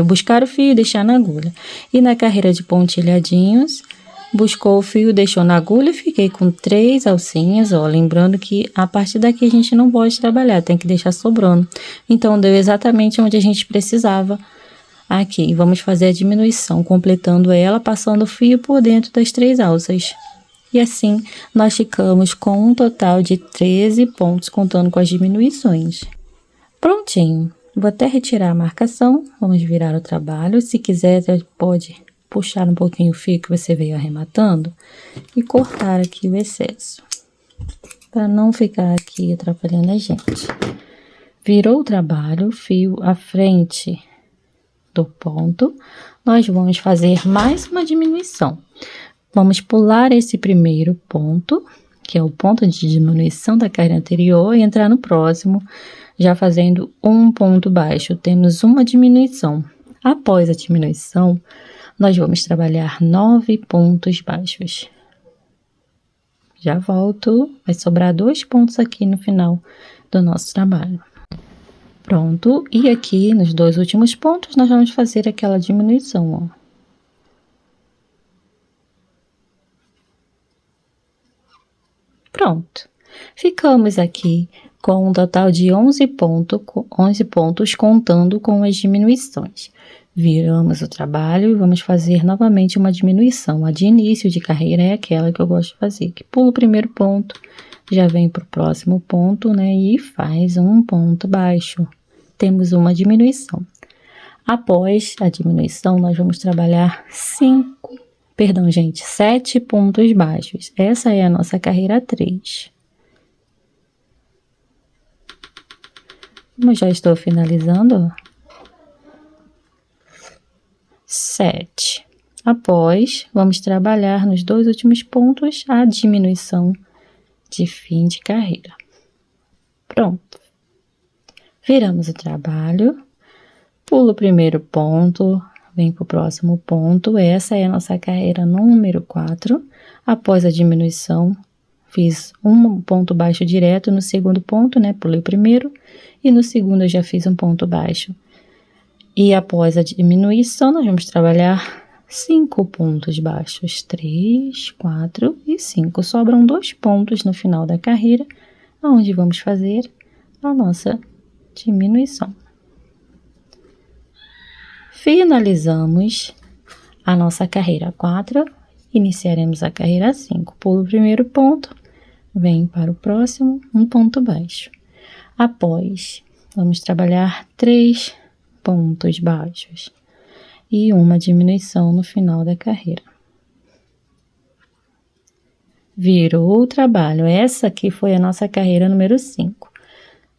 buscar o fio e deixar na agulha. E na carreira de pontilhadinhos, buscou o fio, deixou na agulha e fiquei com 3 alcinhas, ó. Lembrando que a partir daqui a gente não pode trabalhar, tem que deixar sobrando. Então, deu exatamente onde a gente precisava aqui. Vamos fazer a diminuição, completando ela, passando o fio por dentro das 3 alças. E assim, nós ficamos com um total de 13 pontos, contando com as diminuições. Prontinho. Vou até retirar a marcação, vamos virar o trabalho. Se quiser, você pode puxar um pouquinho o fio que você veio arrematando e cortar aqui o excesso, para não ficar aqui atrapalhando a gente. Virou o trabalho, fio à frente do ponto, nós vamos fazer mais uma diminuição. Vamos pular esse primeiro ponto, que é o ponto de diminuição da carreira anterior, e entrar no próximo, já fazendo um ponto baixo. Temos uma diminuição. Após a diminuição, nós vamos trabalhar 9 pontos baixos. Já volto, vai sobrar 2 pontos aqui no final do nosso trabalho. Pronto, e aqui nos 2 últimos pontos, nós vamos fazer aquela diminuição, ó. Pronto, ficamos aqui com um total de 11 pontos, contando com as diminuições. Viramos o trabalho e vamos fazer novamente uma diminuição. A de início de carreira é aquela que eu gosto de fazer, que pula o primeiro ponto, já vem para o próximo ponto, né, e faz um ponto baixo. Temos uma diminuição. Após a diminuição, nós vamos trabalhar 7 pontos baixos. Essa é a nossa carreira 3. Como já estou finalizando, 7. Após, vamos trabalhar nos 2 últimos pontos a diminuição de fim de carreira. Pronto. Viramos o trabalho, pulo o primeiro ponto, vem para o próximo ponto. Essa é a nossa carreira número 4. Após a diminuição, fiz um ponto baixo direto no segundo ponto, né? Pulei o primeiro, e no segundo eu já fiz um ponto baixo. E após a diminuição, nós vamos trabalhar 5 pontos baixos. 3, 4 e 5. Sobram 2 pontos no final da carreira, onde vamos fazer a nossa diminuição. Finalizamos a nossa carreira 4, iniciaremos a carreira 5. Pulo o primeiro ponto, vem para o próximo, um ponto baixo. Após, vamos trabalhar 3 pontos baixos e uma diminuição no final da carreira. Virou o trabalho. Essa aqui foi a nossa carreira número 5.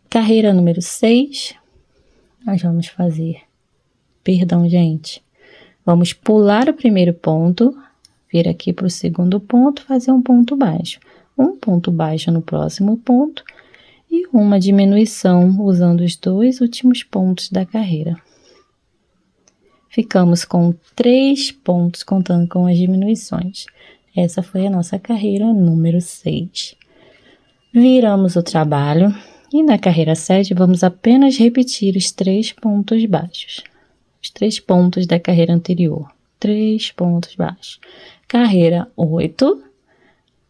Carreira número 6, nós vamos fazer, vamos pular o primeiro ponto, vir aqui para o segundo ponto, fazer um ponto baixo. Um ponto baixo no próximo ponto e uma diminuição usando os 2 últimos pontos da carreira. Ficamos com 3 pontos contando com as diminuições. Essa foi a nossa carreira número 6. Viramos o trabalho. E na carreira 7, vamos apenas repetir os 3 pontos baixos. Os 3 pontos da carreira anterior. 3 pontos baixos. Carreira 8,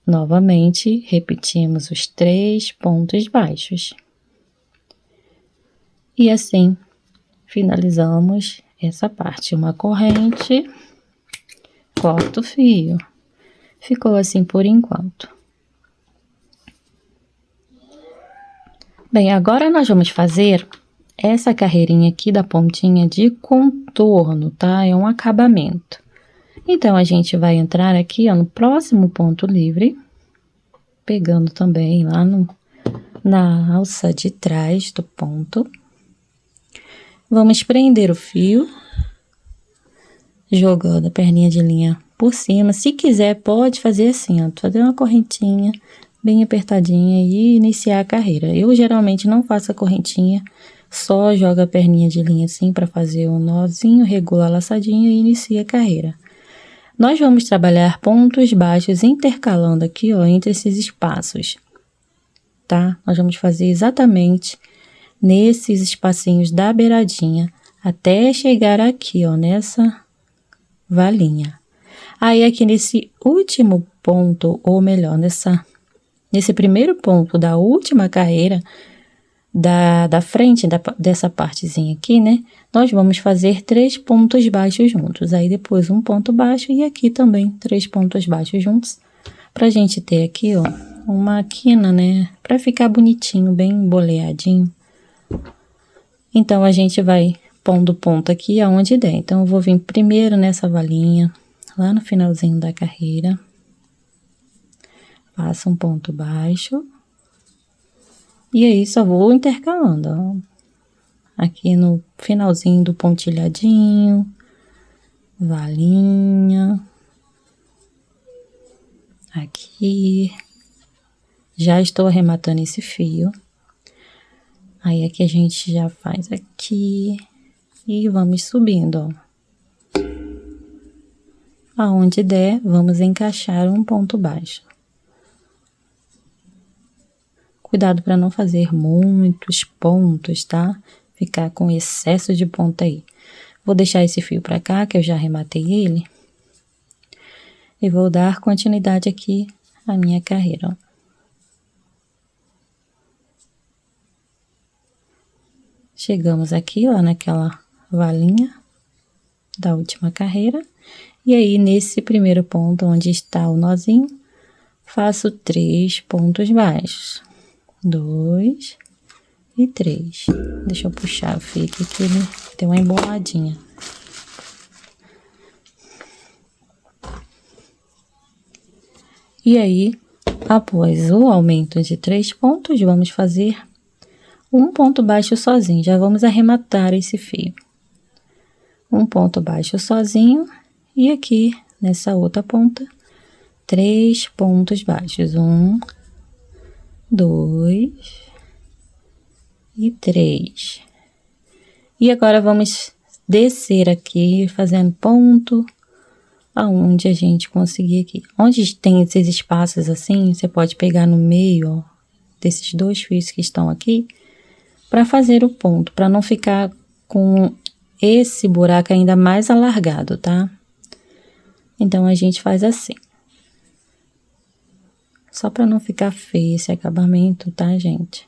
novamente, repetimos os 3 pontos baixos. E assim, finalizamos essa parte. Uma corrente, corto o fio. Ficou assim por enquanto. Bem, agora nós vamos fazer essa carreirinha aqui da pontinha de contorno, tá? É um acabamento. Então, a gente vai entrar aqui, ó, no próximo ponto livre, pegando também lá na alça de trás do ponto. Vamos prender o fio, jogando a perninha de linha por cima. Se quiser, pode fazer assim, ó, fazer uma correntinha bem apertadinha e iniciar a carreira. Eu geralmente não faço a correntinha, só jogo a perninha de linha assim para fazer um nozinho, regula a laçadinha e inicia a carreira. Nós vamos trabalhar pontos baixos intercalando aqui, ó, entre esses espaços, tá? Nós vamos fazer exatamente nesses espacinhos da beiradinha, até chegar aqui, ó, nessa valinha. Aí, aqui nesse último ponto, ou melhor, nesse primeiro ponto da última carreira, da frente dessa partezinha aqui, né? Nós vamos fazer 3 pontos baixos juntos. Aí, depois um ponto baixo e aqui também 3 pontos baixos juntos. Pra gente ter aqui, ó, uma quina, né? Pra ficar bonitinho, bem boleadinho. Então, a gente vai pondo ponto aqui aonde der. Então, eu vou vir primeiro nessa valinha, lá no finalzinho da carreira. Passo um ponto baixo. E aí, só vou intercalando, ó. Aqui no finalzinho do pontilhadinho, valinha. Aqui. Já estou arrematando esse fio. Aí, aqui a gente já faz aqui. E vamos subindo, ó. Aonde der, vamos encaixar um ponto baixo. Cuidado para não fazer muitos pontos, tá? Ficar com excesso de ponta aí. Vou deixar esse fio para cá, que eu já arrematei ele. E vou dar continuidade aqui à minha carreira, ó. Chegamos aqui, ó, naquela valinha da última carreira. E aí, nesse primeiro ponto, onde está o nozinho, faço 3 pontos baixos. 2 e 3. Deixa eu puxar o fio aqui, que ele tem uma emboladinha. E aí, após o aumento de 3 pontos, vamos fazer um ponto baixo sozinho. Já vamos arrematar esse fio. Um ponto baixo sozinho. E aqui, nessa outra ponta, 3 pontos baixos. 1, 2 e 3. E agora vamos descer aqui, fazendo ponto aonde a gente conseguir aqui. Onde tem esses espaços assim, você pode pegar no meio, ó, desses 2 fios que estão aqui, para fazer o ponto, para não ficar com esse buraco ainda mais alargado, tá? Então, a gente faz assim. Só para não ficar feio esse acabamento, tá, gente?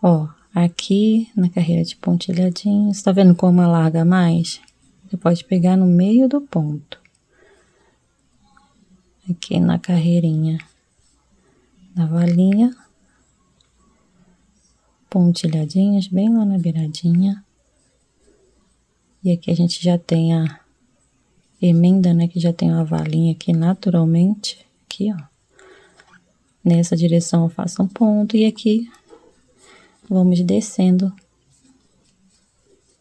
Ó, aqui na carreira de pontilhadinhos, tá vendo como alarga mais? Você pode pegar no meio do ponto. Aqui na carreirinha da valinha. Pontilhadinhos bem lá na beiradinha. E aqui a gente já tem a emenda, né? Que já tem uma valinha aqui naturalmente. Aqui, ó. Nessa direção eu faço um ponto. E aqui vamos descendo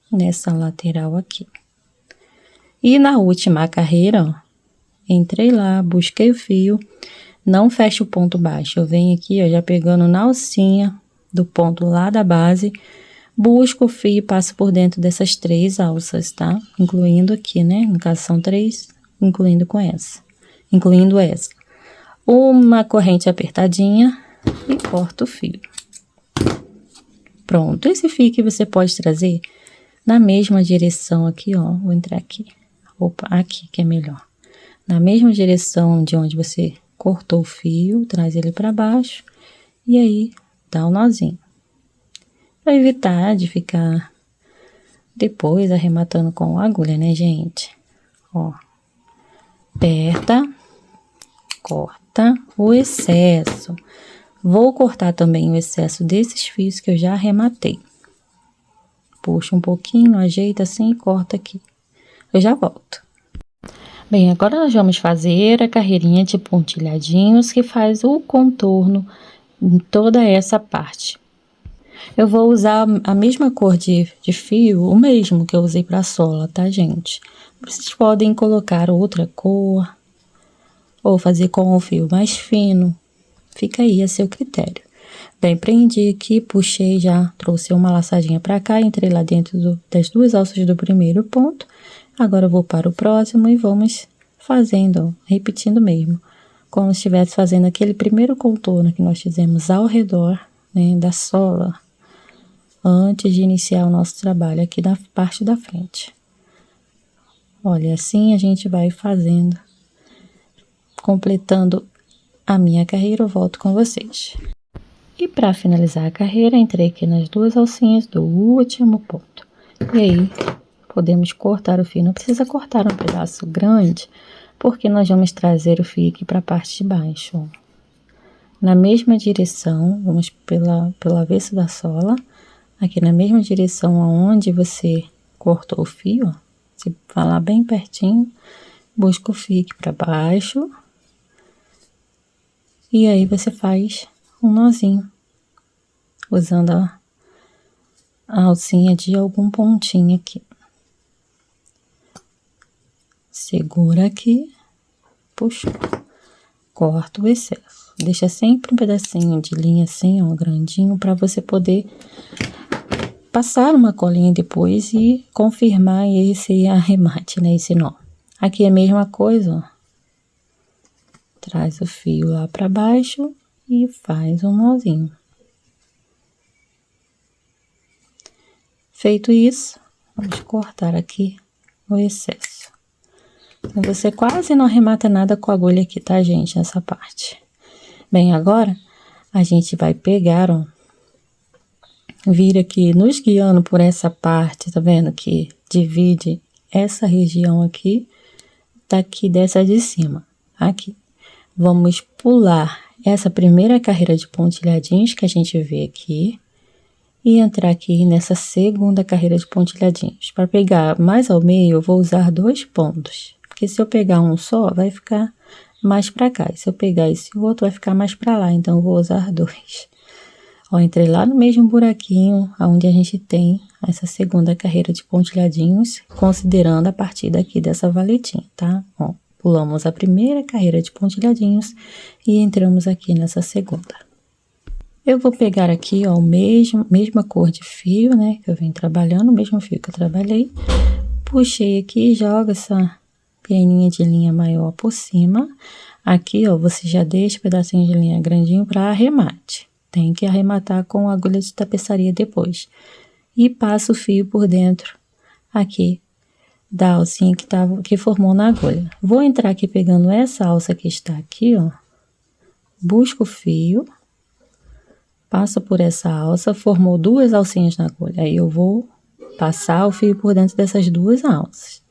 nessa lateral aqui. E na última carreira, ó, entrei lá, busquei o fio. Não fecho o ponto baixo. Eu venho aqui, ó, já pegando na alcinha do ponto lá da base. Busco o fio e passo por dentro dessas 3 alças, tá? Incluindo aqui, né? No caso são 3, incluindo essa. Uma corrente apertadinha e corto o fio. Pronto, esse fio que você pode trazer na mesma direção aqui, ó. Vou entrar aqui. Opa, aqui que é melhor. Na mesma direção de onde você cortou o fio, traz ele para baixo e aí dá um nozinho. Para evitar de ficar depois arrematando com a agulha, né, gente? Ó, aperta, corta o excesso. Vou cortar também o excesso desses fios que eu já arrematei. Puxa um pouquinho, ajeita assim e corta aqui. Eu já volto. Bem, agora nós vamos fazer a carreirinha de pontilhadinhos que faz o contorno em toda essa parte. Eu vou usar a mesma cor de fio, o mesmo que eu usei para a sola, tá, gente? Vocês podem colocar outra cor, ou fazer com o fio mais fino. Fica aí a seu critério. Bem, prendi aqui, puxei já, trouxe uma laçadinha para cá, entrei lá dentro das 2 alças do primeiro ponto. Agora eu vou para o próximo e vamos fazendo, ó, repetindo mesmo. Como se estivesse fazendo aquele primeiro contorno que nós fizemos ao redor, né, da sola, antes de iniciar o nosso trabalho aqui da parte da frente. Olha, assim a gente vai fazendo, completando a minha carreira. Eu volto com vocês. E para finalizar a carreira, entrei aqui nas 2 alcinhas do último ponto. E aí, podemos cortar o fio. Não precisa cortar um pedaço grande, porque nós vamos trazer o fio aqui para a parte de baixo, ó. na mesma direção, vamos pelo avesso da sola, aqui na mesma direção aonde você cortou o fio, ó, se falar bem pertinho, busca o fio aqui para baixo, e aí você faz um nozinho, usando a alcinha de algum pontinho aqui. Segura aqui, puxou, corta o excesso. Deixa sempre um pedacinho de linha assim, ó, grandinho, para você poder passar uma colinha depois e confirmar esse arremate, né, esse nó. Aqui é a mesma coisa, ó. Traz o fio lá para baixo e faz um nozinho. Feito isso, vamos cortar aqui o excesso. Então, você quase não arremata nada com a agulha aqui, tá, gente? Nessa parte. Bem, agora, a gente vai pegar, ó, vir aqui, nos guiando por essa parte, tá vendo? Que divide essa região aqui, daqui dessa de cima, aqui. Vamos pular essa primeira carreira de pontilhadinhos que a gente vê aqui e entrar aqui nessa segunda carreira de pontilhadinhos. Para pegar mais ao meio, eu vou usar 2 pontos. Porque se eu pegar um só, vai ficar mais para cá. E se eu pegar esse outro, vai ficar mais para lá. Então, eu vou usar 2. Ó, entrei lá no mesmo buraquinho, onde a gente tem essa segunda carreira de pontilhadinhos, considerando a partir daqui dessa valetinha, tá? Ó, pulamos a primeira carreira de pontilhadinhos e entramos aqui nessa segunda. Eu vou pegar aqui, ó, mesma cor de fio, né? Que eu venho trabalhando, o mesmo fio que eu trabalhei. Puxei aqui e jogo essa peninha de linha maior por cima. Aqui, ó, você já deixa o pedacinho de linha grandinho para arremate. Tem que arrematar com agulha de tapeçaria depois. E passa o fio por dentro aqui da alcinha que formou na agulha. Vou entrar aqui pegando essa alça que está aqui, ó. Busco o fio. Passo por essa alça, formou 2 alcinhas na agulha. Aí eu vou passar o fio por dentro dessas 2 alças.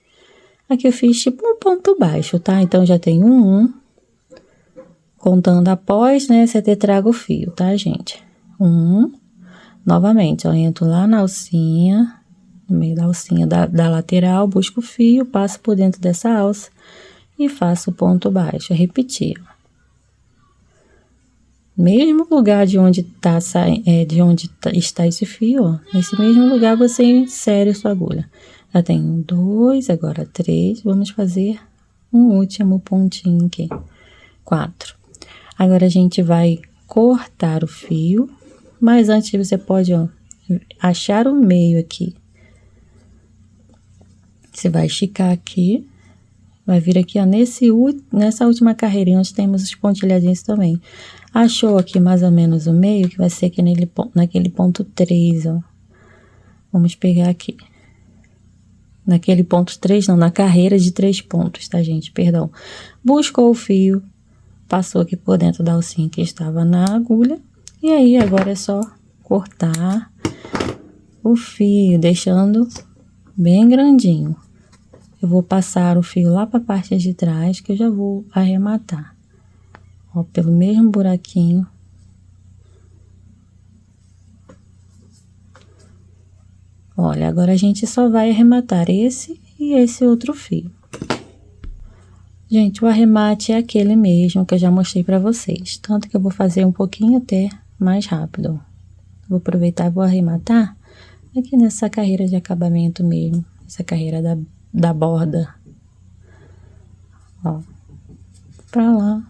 Aqui eu fiz tipo um ponto baixo, tá? Então, já tem um. Contando após, né, você traga o fio, tá, gente? Novamente, ó, entro lá na alcinha, no meio da alcinha da lateral, busco o fio, passo por dentro dessa alça e faço o ponto baixo. Repetir, ó. Mesmo lugar de onde está esse fio, ó, nesse mesmo lugar você insere a sua agulha. Já tem 2, agora 3, vamos fazer um último pontinho aqui, 4. Agora a gente vai cortar o fio, mas antes você pode, ó, achar o meio aqui. Você vai esticar aqui, vai vir aqui, ó, nessa última carreirinha onde temos os pontilhadinhos também. Achou aqui mais ou menos o meio, que vai ser aqui naquele ponto 3, ó. Vamos pegar aqui. Naquele ponto 3, não, na carreira de 3 pontos, tá, gente? Perdão. Buscou o fio, passou aqui por dentro da alcinha que estava na agulha. E aí, agora é só cortar o fio, deixando bem grandinho. Eu vou passar o fio lá para a parte de trás, que eu já vou arrematar. Ó, pelo mesmo buraquinho. Olha, agora a gente só vai arrematar esse e esse outro fio. Gente, o arremate é aquele mesmo que eu já mostrei para vocês. Tanto que eu vou fazer um pouquinho até mais rápido. Vou aproveitar e vou arrematar aqui nessa carreira de acabamento mesmo. Essa carreira da borda. Ó, pra lá.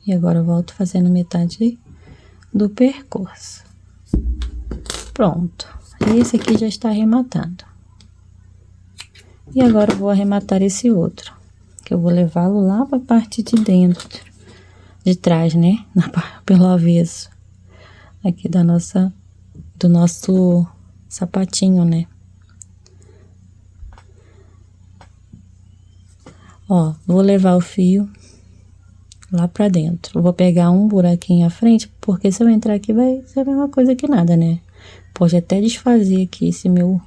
E agora eu volto fazendo metade do percurso. Pronto. Esse aqui já está arrematado. E agora eu vou arrematar esse outro, que eu vou levá-lo lá para a parte de dentro, de trás, né? Pelo avesso. Aqui do nosso sapatinho, né? Ó, vou levar o fio lá pra dentro. Eu vou pegar um buraquinho à frente, porque se eu entrar aqui vai ser a mesma coisa que nada, né? Pode até desfazer aqui esse meu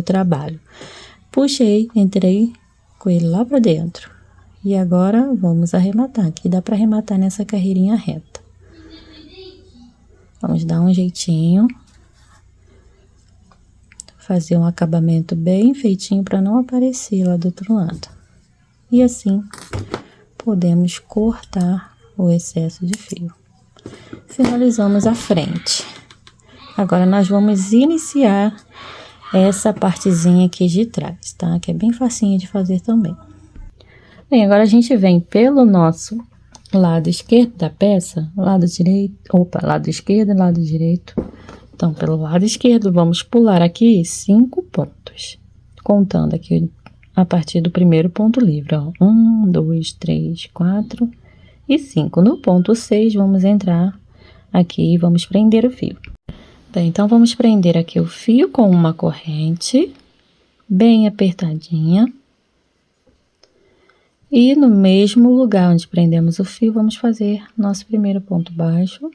trabalho. Puxei, entrei com ele lá pra dentro. E agora, vamos arrematar. Aqui dá para arrematar nessa carreirinha reta. Vamos dar um jeitinho. Fazer um acabamento bem feitinho para não aparecer lá do outro lado. E assim, podemos cortar o excesso de fio. Finalizamos a frente. Agora, nós vamos iniciar essa partezinha aqui de trás, tá? Que é bem facinho de fazer também. Bem, agora a gente vem pelo nosso lado esquerdo da peça, lado direito, lado esquerdo e lado direito. Então, pelo lado esquerdo, vamos pular aqui 5 pontos, contando aqui a partir do primeiro ponto livre, ó. 1, 2, 3, 4 e 5. No ponto 6, vamos entrar aqui e vamos prender o fio. Bem, então, vamos prender aqui o fio com uma corrente bem apertadinha. E no mesmo lugar onde prendemos o fio, vamos fazer nosso primeiro ponto baixo.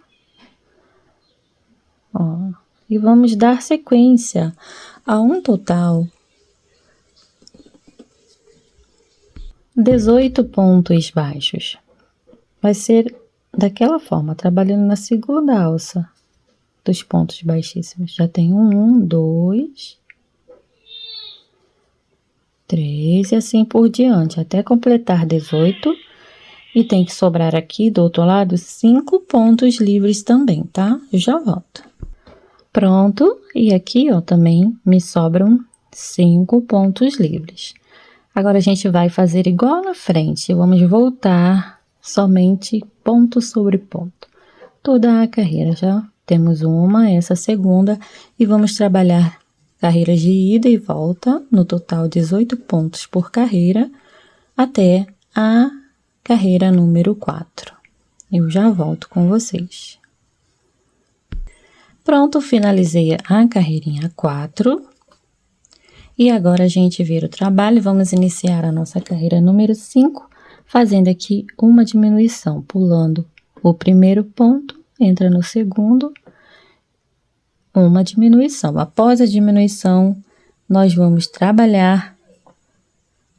Ó, e vamos dar sequência a um total 18 pontos baixos. Vai ser daquela forma, trabalhando na segunda alça dos pontos baixíssimos. Já tem 1, 2, 3 e assim por diante, até completar 18. E tem que sobrar aqui do outro lado 5 pontos livres também, tá? Eu já volto. Pronto, e aqui, ó, também me sobram 5 pontos livres. Agora, a gente vai fazer igual na frente, vamos voltar somente ponto sobre ponto. Toda a carreira, já temos uma, essa segunda, e vamos trabalhar carreiras de ida e volta, no total 18 pontos por carreira, até a carreira número 4. Eu já volto com vocês. Pronto, finalizei a carreirinha 4. E agora a gente vira o trabalho, vamos iniciar a nossa carreira número 5, fazendo aqui uma diminuição, pulando o primeiro ponto, entra no segundo, uma diminuição. Após a diminuição, nós vamos trabalhar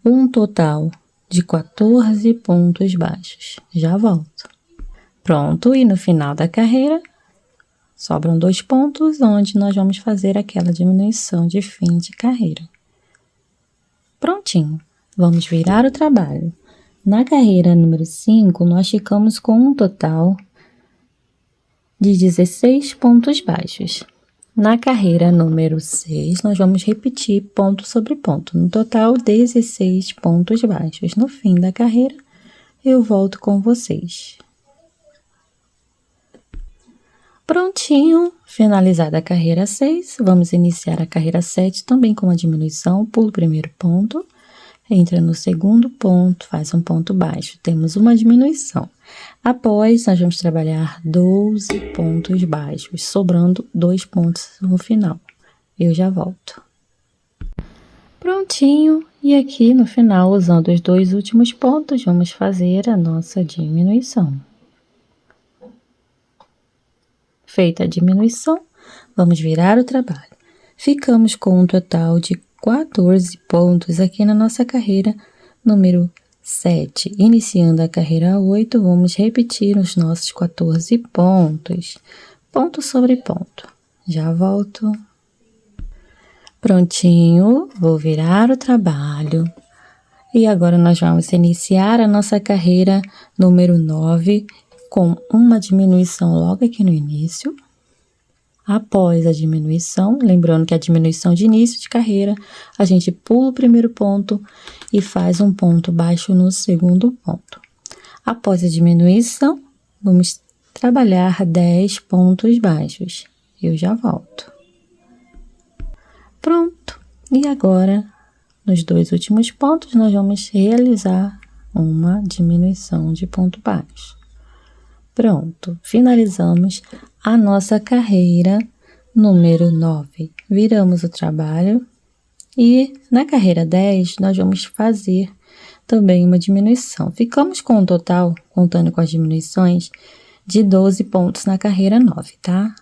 um total de 14 pontos baixos. Já volto. Pronto, e no final da carreira, sobram 2 pontos, onde nós vamos fazer aquela diminuição de fim de carreira. Prontinho, vamos virar o trabalho. Na carreira número 5, nós ficamos com um total de 16 pontos baixos. Na carreira número 6, nós vamos repetir ponto sobre ponto, no total 16 pontos baixos. No fim da carreira, eu volto com vocês. Prontinho, finalizada a carreira 6, vamos iniciar a carreira 7 também com a diminuição, pula o primeiro ponto, entra no segundo ponto, faz um ponto baixo, temos uma diminuição. Após, nós vamos trabalhar 12 pontos baixos, sobrando 2 pontos no final. Eu já volto. Prontinho, e aqui no final, usando os 2 últimos pontos, vamos fazer a nossa diminuição. Feita a diminuição, vamos virar o trabalho. Ficamos com um total de 14 pontos aqui na nossa carreira número 7. Iniciando a carreira 8, vamos repetir os nossos 14 pontos, ponto sobre ponto. Já volto. Prontinho, vou virar o trabalho. E agora nós vamos iniciar a nossa carreira número 9, com uma diminuição logo aqui no início. Após a diminuição, lembrando que a diminuição de início de carreira, a gente pula o primeiro ponto e faz um ponto baixo no segundo ponto. Após a diminuição, vamos trabalhar 10 pontos baixos. Eu já volto. Pronto! E agora, nos 2 últimos pontos, nós vamos realizar uma diminuição de ponto baixo. Pronto, finalizamos a nossa carreira número 9. Viramos o trabalho e na carreira 10 nós vamos fazer também uma diminuição. Ficamos com um total, contando com as diminuições, de 12 pontos na carreira 9, tá?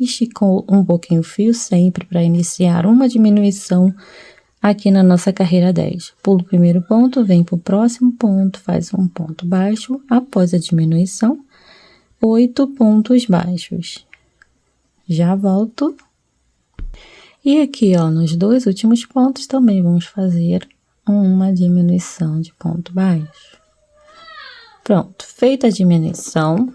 Esticou um pouquinho o fio sempre para iniciar uma diminuição aqui na nossa carreira 10. Pulo o primeiro ponto, vem para o próximo ponto, faz um ponto baixo, após a diminuição, 8 pontos baixos. Já volto. E aqui, ó, nos dois últimos pontos também vamos fazer uma diminuição de ponto baixo. Pronto, feita a diminuição,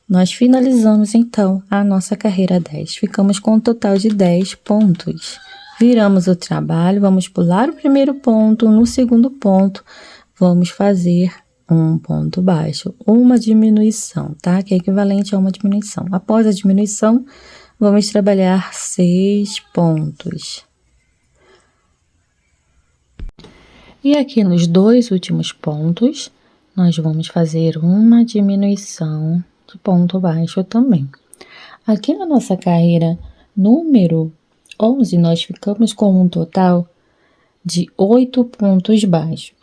nós finalizamos então a nossa carreira 10. Ficamos com um total de 10 pontos. Viramos o trabalho, vamos pular o primeiro ponto, no segundo ponto, vamos fazer um ponto baixo, uma diminuição, tá? Que é equivalente a uma diminuição. Após a diminuição, vamos trabalhar 6 pontos. E aqui nos dois últimos pontos, nós vamos fazer uma diminuição de ponto baixo também. Aqui na nossa carreira número 11, nós ficamos com um total de 8 pontos baixos,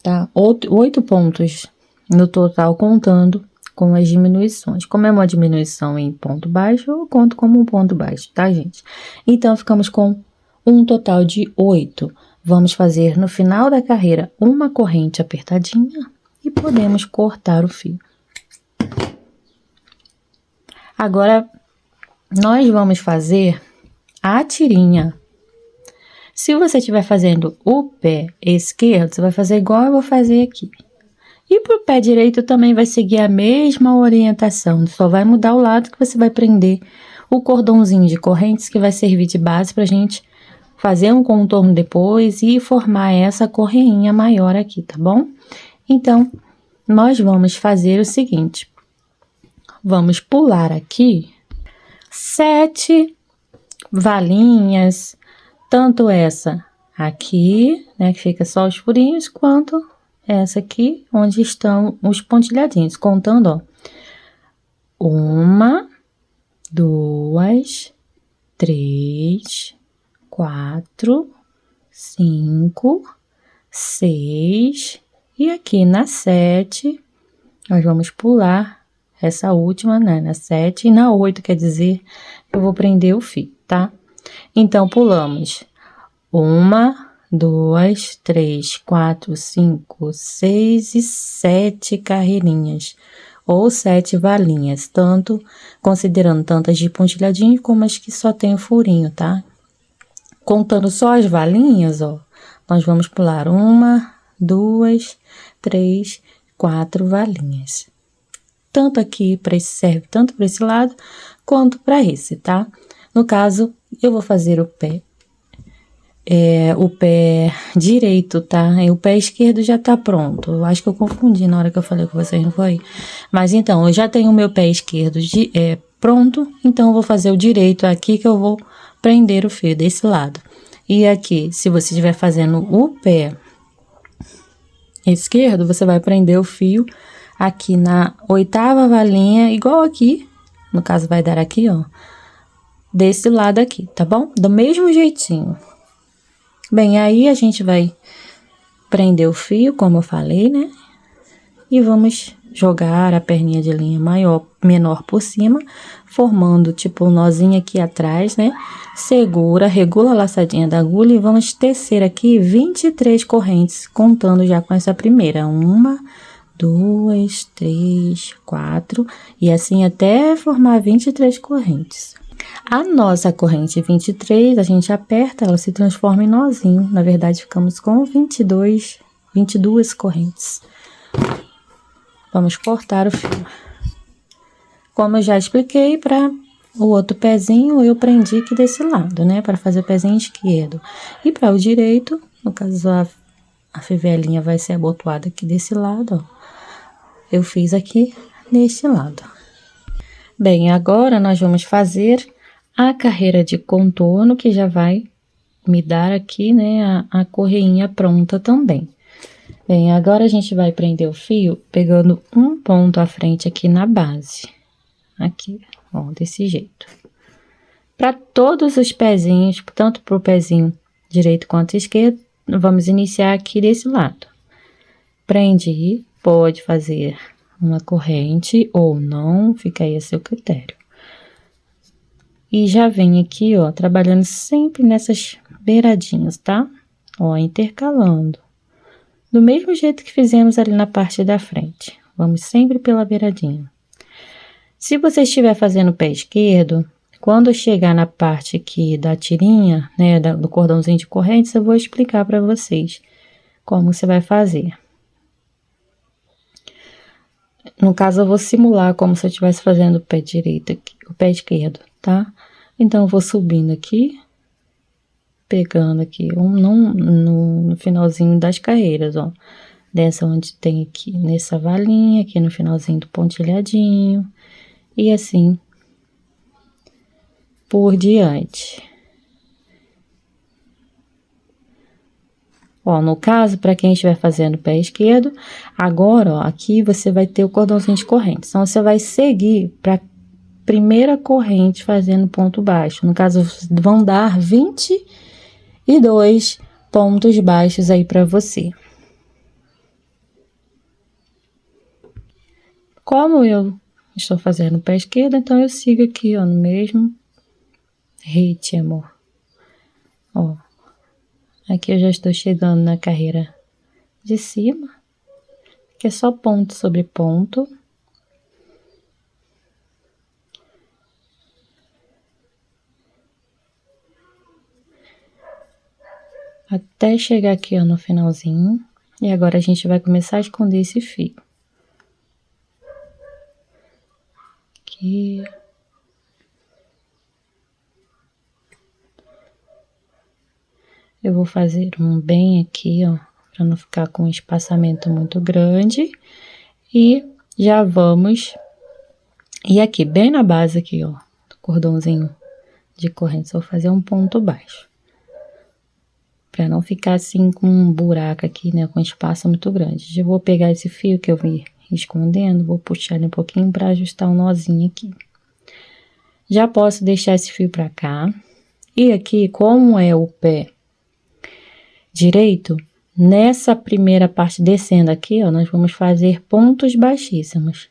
tá? 8 pontos no total, contando com as diminuições. Como é uma diminuição em ponto baixo, eu conto como um ponto baixo, tá, gente? Então, ficamos com um total de 8. Vamos fazer no final da carreira uma corrente apertadinha e podemos cortar o fio. Agora, nós vamos fazer a tirinha. Se você estiver fazendo o pé esquerdo, você vai fazer igual eu vou fazer aqui. E para o pé direito também vai seguir a mesma orientação, só vai mudar o lado que você vai prender o cordãozinho de correntes que vai servir de base para a gente fazer um contorno depois e formar essa correinha maior aqui, tá bom? Então, nós vamos fazer o seguinte, vamos pular aqui 7 valinhas, tanto essa aqui, né, que fica só os furinhos, quanto essa aqui, onde estão os pontilhadinhos, contando, ó. 1, 2, 3, 4, 5, 6, e aqui na 7, nós vamos pular essa última, né, na 7, e na 8, quer dizer, eu vou prender o fio, tá? Então, pulamos 1, 2, 3, 4, 5, 6 e 7 carreirinhas, ou 7 valinhas, tanto, considerando tantas de pontilhadinho como as que só tem o furinho, tá? Contando só as valinhas, ó, nós vamos pular 1, 2, 3, 4 valinhas. Tanto aqui, serve tanto para esse lado, quanto para esse, tá? No caso, eu vou fazer o pé direito, tá? E o pé esquerdo já tá pronto. Eu acho que eu confundi na hora que eu falei com vocês, não foi? Mas então, eu já tenho o meu pé esquerdo pronto, então eu vou fazer o direito aqui que eu vou prender o fio desse lado. E aqui, se você estiver fazendo o pé esquerdo, você vai prender o fio aqui na 8ª valinha, igual aqui, no caso vai dar aqui, ó, desse lado aqui, tá bom? Do mesmo jeitinho. Bem, aí a gente vai prender o fio, como eu falei, né? E vamos jogar a perninha de linha menor por cima, formando tipo um nozinho aqui atrás, né? Segura, regula a laçadinha da agulha e vamos tecer aqui 23 correntes, contando já com essa primeira. 1, 2, 3, 4, e assim até formar 23 correntes. A nossa corrente 23, a gente aperta, ela se transforma em nozinho. Na verdade, ficamos com 22 correntes. Vamos cortar o fio. Como eu já expliquei, para o outro pezinho, eu prendi aqui desse lado, né? Para fazer o pezinho esquerdo. E para o direito, no caso, a fivelinha vai ser abotoada aqui desse lado, ó. Eu fiz aqui neste lado. Bem, agora nós vamos fazer a carreira de contorno, que já vai me dar aqui, né, a correinha pronta também. Bem, agora a gente vai prender o fio pegando um ponto à frente aqui na base. Aqui, ó, desse jeito. Para todos os pezinhos, tanto para o pezinho direito quanto esquerdo, vamos iniciar aqui desse lado. Prende, pode fazer uma corrente ou não, fica aí a seu critério. E já vem aqui, ó, trabalhando sempre nessas beiradinhos, tá? Ó, intercalando. Do mesmo jeito que fizemos ali na parte da frente. Vamos sempre pela beiradinha. Se você estiver fazendo o pé esquerdo, quando chegar na parte aqui da tirinha, né, do cordãozinho de correntes, eu vou explicar para vocês como você vai fazer. No caso, eu vou simular como se eu estivesse fazendo o pé direito aqui, o pé esquerdo, tá? Então, eu vou subindo aqui, pegando aqui no finalzinho das carreiras, ó. Dessa onde tem aqui, nessa valinha, aqui no finalzinho do pontilhadinho. E assim, por diante. Ó, no caso, para quem estiver fazendo o pé esquerdo, agora, ó, aqui você vai ter o cordãozinho de corrente. Então, você vai seguir para primeira corrente fazendo ponto baixo. No caso, vão dar 22 pontos baixos aí para você. Como eu estou fazendo o pé esquerdo, então eu sigo aqui, ó, no mesmo ritmo. Ó. Aqui eu já estou chegando na carreira de cima, que é só ponto sobre ponto. Até chegar aqui, ó, no finalzinho. E agora a gente vai começar a esconder esse fio. Aqui. Eu vou fazer um bem aqui, ó, para não ficar com um espaçamento muito grande. E já vamos... E aqui, bem na base aqui, ó, do cordãozinho de corrente, eu vou fazer um ponto baixo. Pra não ficar assim com um buraco aqui, né, com espaço muito grande. Eu vou pegar esse fio que eu vim escondendo, vou puxar ele um pouquinho para ajustar um nozinho aqui. Já posso deixar esse fio pra cá. E aqui, como é o pé direito, nessa primeira parte descendo aqui, ó, nós vamos fazer pontos baixíssimos.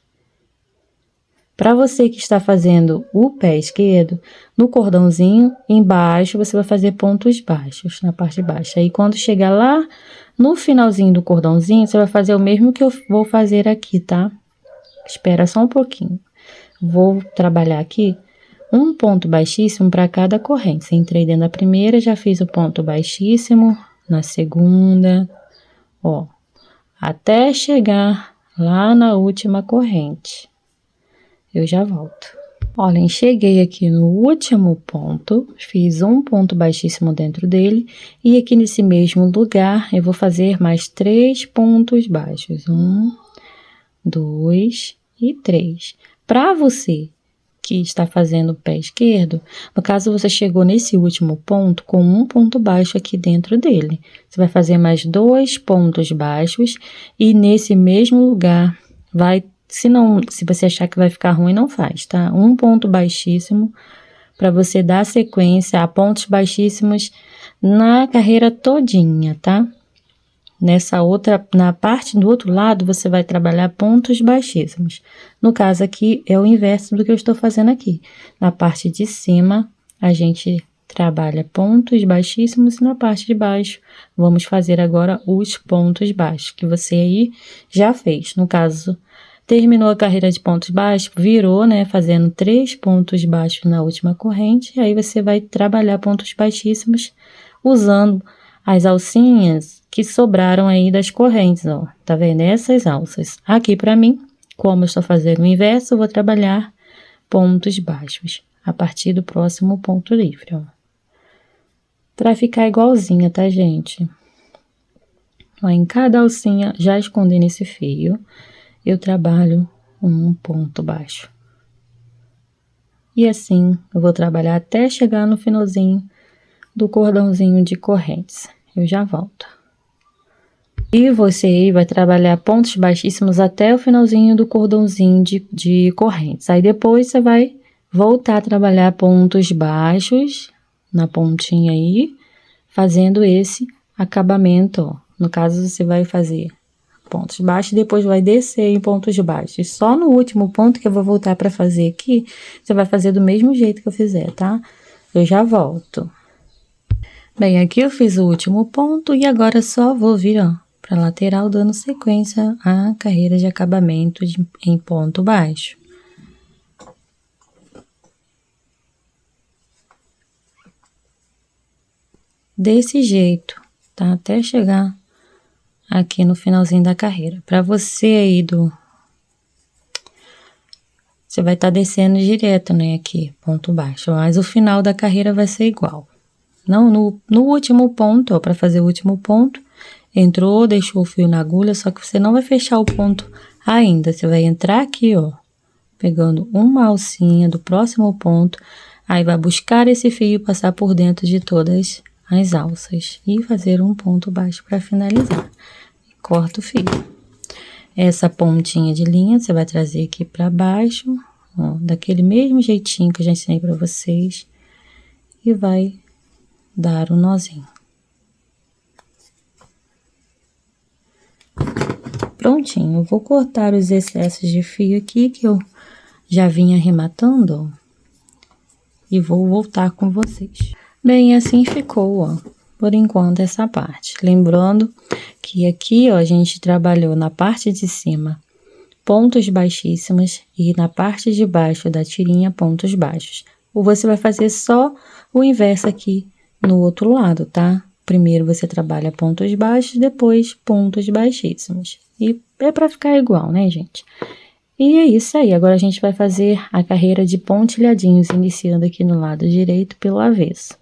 Para você que está fazendo o pé esquerdo, no cordãozinho embaixo, você vai fazer pontos baixos na parte de baixo. Aí, quando chegar lá no finalzinho do cordãozinho, você vai fazer o mesmo que eu vou fazer aqui, tá? Espera só um pouquinho. Vou trabalhar aqui um ponto baixíssimo para cada corrente. Entrei dentro da primeira, já fiz o ponto baixíssimo na segunda, ó, até chegar lá na última corrente. Eu já volto. Olhem, cheguei aqui no último ponto, fiz um ponto baixíssimo dentro dele, e aqui nesse mesmo lugar eu vou fazer mais 3 pontos baixos. 1, 2 e 3. Para você que está fazendo o pé esquerdo, no caso você chegou nesse último ponto com um ponto baixo aqui dentro dele. Você vai fazer mais 2 pontos baixos e nesse mesmo lugar vai, se você achar que vai ficar ruim, não faz, tá? Um ponto baixíssimo para você dar sequência a pontos baixíssimos na carreira todinha, tá? Nessa outra, na parte do outro lado, você vai trabalhar pontos baixíssimos. No caso aqui, é o inverso do que eu estou fazendo aqui. Na parte de cima, a gente trabalha pontos baixíssimos e na parte de baixo, vamos fazer agora os pontos baixos, que você aí já fez. No caso, terminou a carreira de pontos baixos, virou, né, fazendo 3 pontos baixos na última corrente, e aí você vai trabalhar pontos baixíssimos usando as alcinhas que sobraram aí das correntes, ó, tá vendo? Essas alças. Aqui pra mim, como eu estou fazendo o inverso, eu vou trabalhar pontos baixos a partir do próximo ponto livre, ó. Pra ficar igualzinha, tá, gente? Ó, em cada alcinha, já escondendo esse fio, eu trabalho um ponto baixo. E assim, eu vou trabalhar até chegar no finalzinho do cordãozinho de correntes. Eu já volto. E você aí vai trabalhar pontos baixíssimos até o finalzinho do cordãozinho de correntes. Aí depois você vai voltar a trabalhar pontos baixos na pontinha aí, fazendo esse acabamento, ó. No caso, você vai fazer pontos baixos e depois vai descer em pontos baixos. E só no último ponto que eu vou voltar para fazer aqui, você vai fazer do mesmo jeito que eu fizer, tá? Eu já volto. Bem, aqui eu fiz o último ponto e agora só vou vir, ó, para lateral dando sequência à carreira de acabamento em ponto baixo. Desse jeito, tá? Até chegar aqui no finalzinho da carreira. Para você aí você vai estar descendo direto, né, aqui, ponto baixo, mas o final da carreira vai ser igual. Não, no último ponto, ó, para fazer o último ponto, entrou, deixou o fio na agulha, só que você não vai fechar o ponto ainda. Você vai entrar aqui, ó, pegando uma alcinha do próximo ponto, aí vai buscar esse fio e passar por dentro de todas as alças e fazer um ponto baixo para finalizar. Corta o fio. Essa pontinha de linha você vai trazer aqui para baixo, ó, daquele mesmo jeitinho que eu já ensinei para vocês, e vai dar um nozinho. Prontinho, eu vou cortar os excessos de fio aqui que eu já vinha arrematando, ó, e vou voltar com vocês. Bem, assim ficou, ó, por enquanto essa parte. Lembrando que aqui, ó, a gente trabalhou na parte de cima pontos baixíssimos e na parte de baixo da tirinha pontos baixos. Ou você vai fazer só o inverso aqui no outro lado, tá? Primeiro você trabalha pontos baixos, depois pontos baixíssimos. E é para ficar igual, né, gente? E é isso aí. Agora a gente vai fazer a carreira de pontilhadinhos, iniciando aqui no lado direito pelo avesso.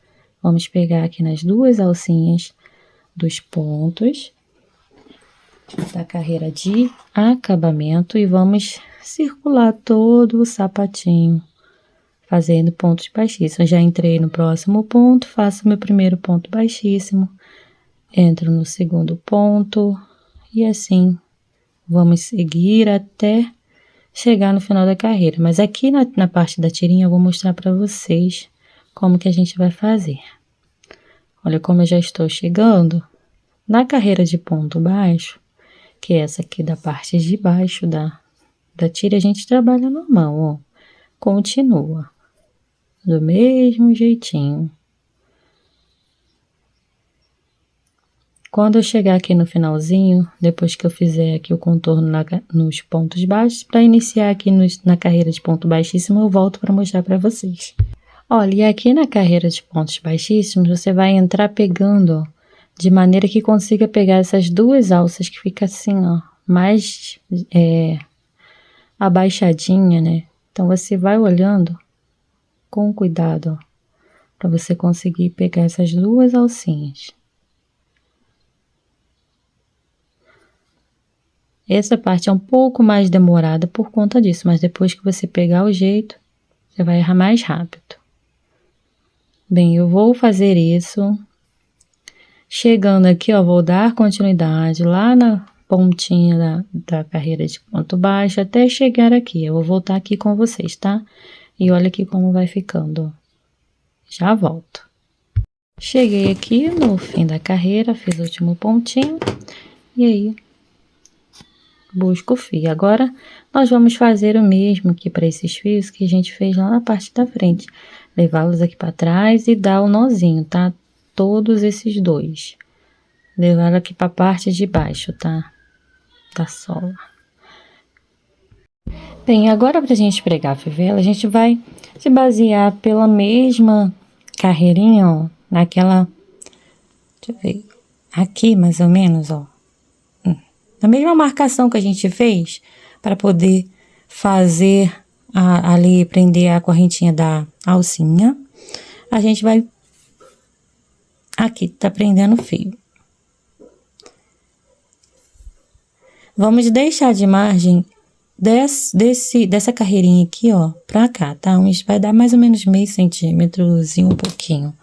Vamos pegar aqui nas duas alcinhas dos pontos da carreira de acabamento e vamos circular todo o sapatinho, fazendo pontos baixíssimos. Já entrei no próximo ponto, faço meu primeiro ponto baixíssimo, entro no segundo ponto e assim vamos seguir até chegar no final da carreira. Mas aqui na parte da tirinha eu vou mostrar para vocês como que a gente vai fazer. Olha como eu já estou chegando na carreira de ponto baixo, que é essa aqui da parte de baixo da tira, a gente trabalha normal, ó. Continua do mesmo jeitinho. Quando eu chegar aqui no finalzinho, depois que eu fizer aqui o contorno nos pontos baixos, para iniciar aqui na carreira de ponto baixíssimo, eu volto para mostrar para vocês. Olha, e aqui na carreira de pontos baixíssimos, você vai entrar pegando, ó, de maneira que consiga pegar essas duas alças que fica assim, ó, mais abaixadinha, né? Então, você vai olhando com cuidado, ó, para você conseguir pegar essas duas alcinhas. Essa parte é um pouco mais demorada por conta disso, mas depois que você pegar o jeito, você vai errar mais rápido. Bem, eu vou fazer isso. Chegando aqui, ó, vou dar continuidade lá na pontinha da carreira de ponto baixo até chegar aqui. Eu vou voltar aqui com vocês, tá? E olha aqui como vai ficando. Já volto. Cheguei aqui no fim da carreira, fiz o último pontinho e aí busco o fio. Agora, nós vamos fazer o mesmo aqui para esses fios que a gente fez lá na parte da frente. Levá-los aqui para trás e dar o nozinho, tá? Todos esses dois. Levar aqui para a parte de baixo, tá? Da sola. Bem, agora pra gente pregar a fivela, a gente vai se basear pela mesma carreirinha, ó, naquela, deixa eu ver, aqui mais ou menos, ó. Na mesma marcação que a gente fez para poder fazer ali, prender a correntinha da alcinha, a gente vai aqui, tá prendendo o fio. Vamos deixar de margem dessa carreirinha aqui, ó, pra cá, tá? Vai dar mais ou menos meio centímetros e um pouquinho.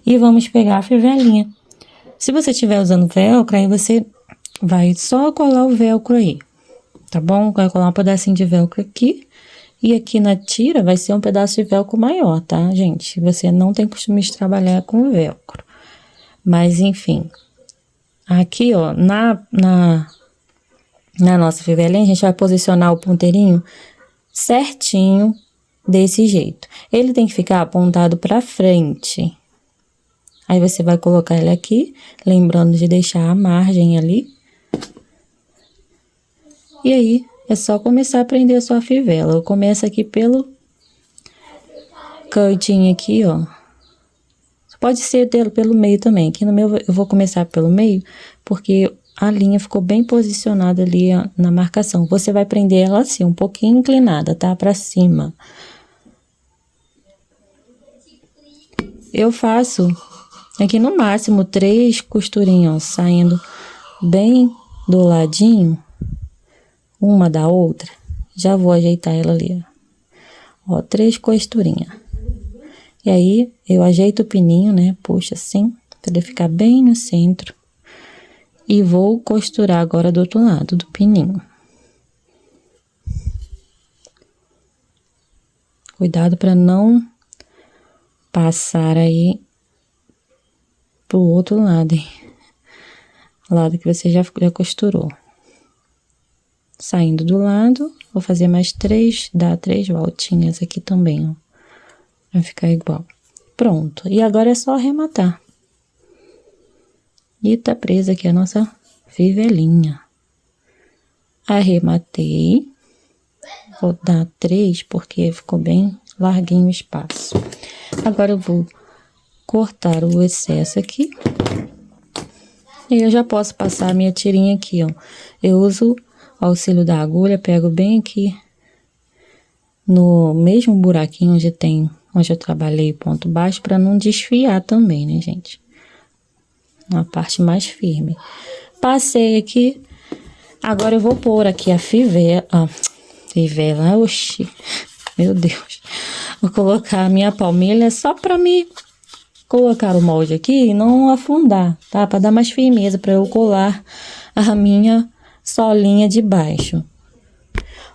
E vamos pegar a fivelinha. Se você estiver usando velcro, aí você vai só colar o velcro aí, tá bom? Vai colar um pedacinho de velcro aqui. E aqui na tira vai ser um pedaço de velcro maior, tá, gente? Você não tem costume de trabalhar com velcro. Mas, enfim. Aqui, ó, na nossa fivelinha, a gente vai posicionar o ponteirinho certinho desse jeito. Ele tem que ficar apontado pra frente. Aí você vai colocar ele aqui, lembrando de deixar a margem ali. E aí, é só começar a prender a sua fivela. Eu começo aqui pelo cantinho aqui, ó. Pode ser pelo meio também. Aqui no meu eu vou começar pelo meio, porque a linha ficou bem posicionada ali na marcação. Você vai prender ela assim, um pouquinho inclinada, tá? Pra cima. Eu faço aqui no máximo 3 costurinhas, ó, saindo bem do ladinho, uma da outra. Já vou ajeitar ela ali, ó. Ó, 3 costurinhas. E aí, eu ajeito o pininho, né? Puxo assim, pra ele ficar bem no centro. E vou costurar agora do outro lado do pininho. Cuidado para não passar aí pro outro lado, hein? Lado que você já costurou. Saindo do lado, vou fazer mais 3, dar 3 voltinhas aqui também, ó. Vai ficar igual. Pronto. E agora é só arrematar. E tá presa aqui a nossa fivelinha. Arrematei. Vou dar 3, porque ficou bem larguinho o espaço. Agora eu vou cortar o excesso aqui. E eu já posso passar a minha tirinha aqui, ó. Eu uso o auxílio da agulha, pego bem aqui no mesmo buraquinho onde eu trabalhei o ponto baixo, para não desfiar também, né, gente? Uma parte mais firme. Passei aqui. Agora eu vou pôr aqui a fivela, oxi, meu Deus. Vou colocar a minha palmilha só para me colocar o molde aqui e não afundar, tá? Para dar mais firmeza, para eu colar a minha solinha de baixo.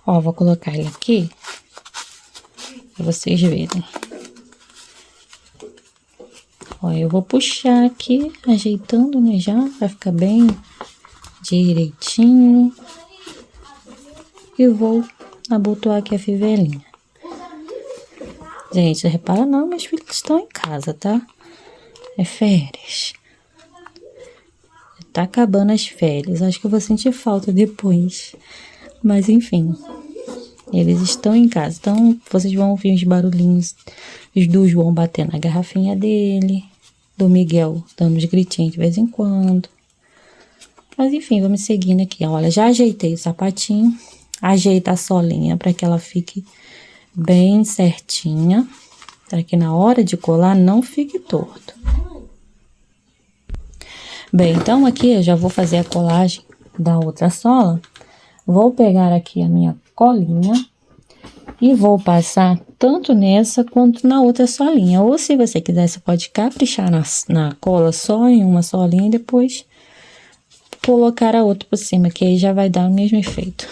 Ó, vou colocar ele aqui, para vocês verem. Ó, eu vou puxar aqui, ajeitando, né, já, vai ficar bem direitinho. E vou abotoar aqui a fivelinha. Gente, repara não, meus filhos estão em casa, tá? É férias. Tá acabando as férias, acho que eu vou sentir falta depois. Mas, enfim, eles estão em casa, então vocês vão ouvir os barulhinhos do João batendo na garrafinha dele, do Miguel dando uns gritinhos de vez em quando. Mas, enfim, vamos seguindo aqui. Olha, já ajeitei o sapatinho, ajeita a solinha para que ela fique bem certinha, para que na hora de colar não fique torto. Bem, então aqui eu já vou fazer a colagem da outra sola. Vou pegar aqui a minha colinha e vou passar tanto nessa quanto na outra solinha. Ou se você quiser, você pode caprichar na cola só em uma solinha e depois colocar a outra por cima, que aí já vai dar o mesmo efeito.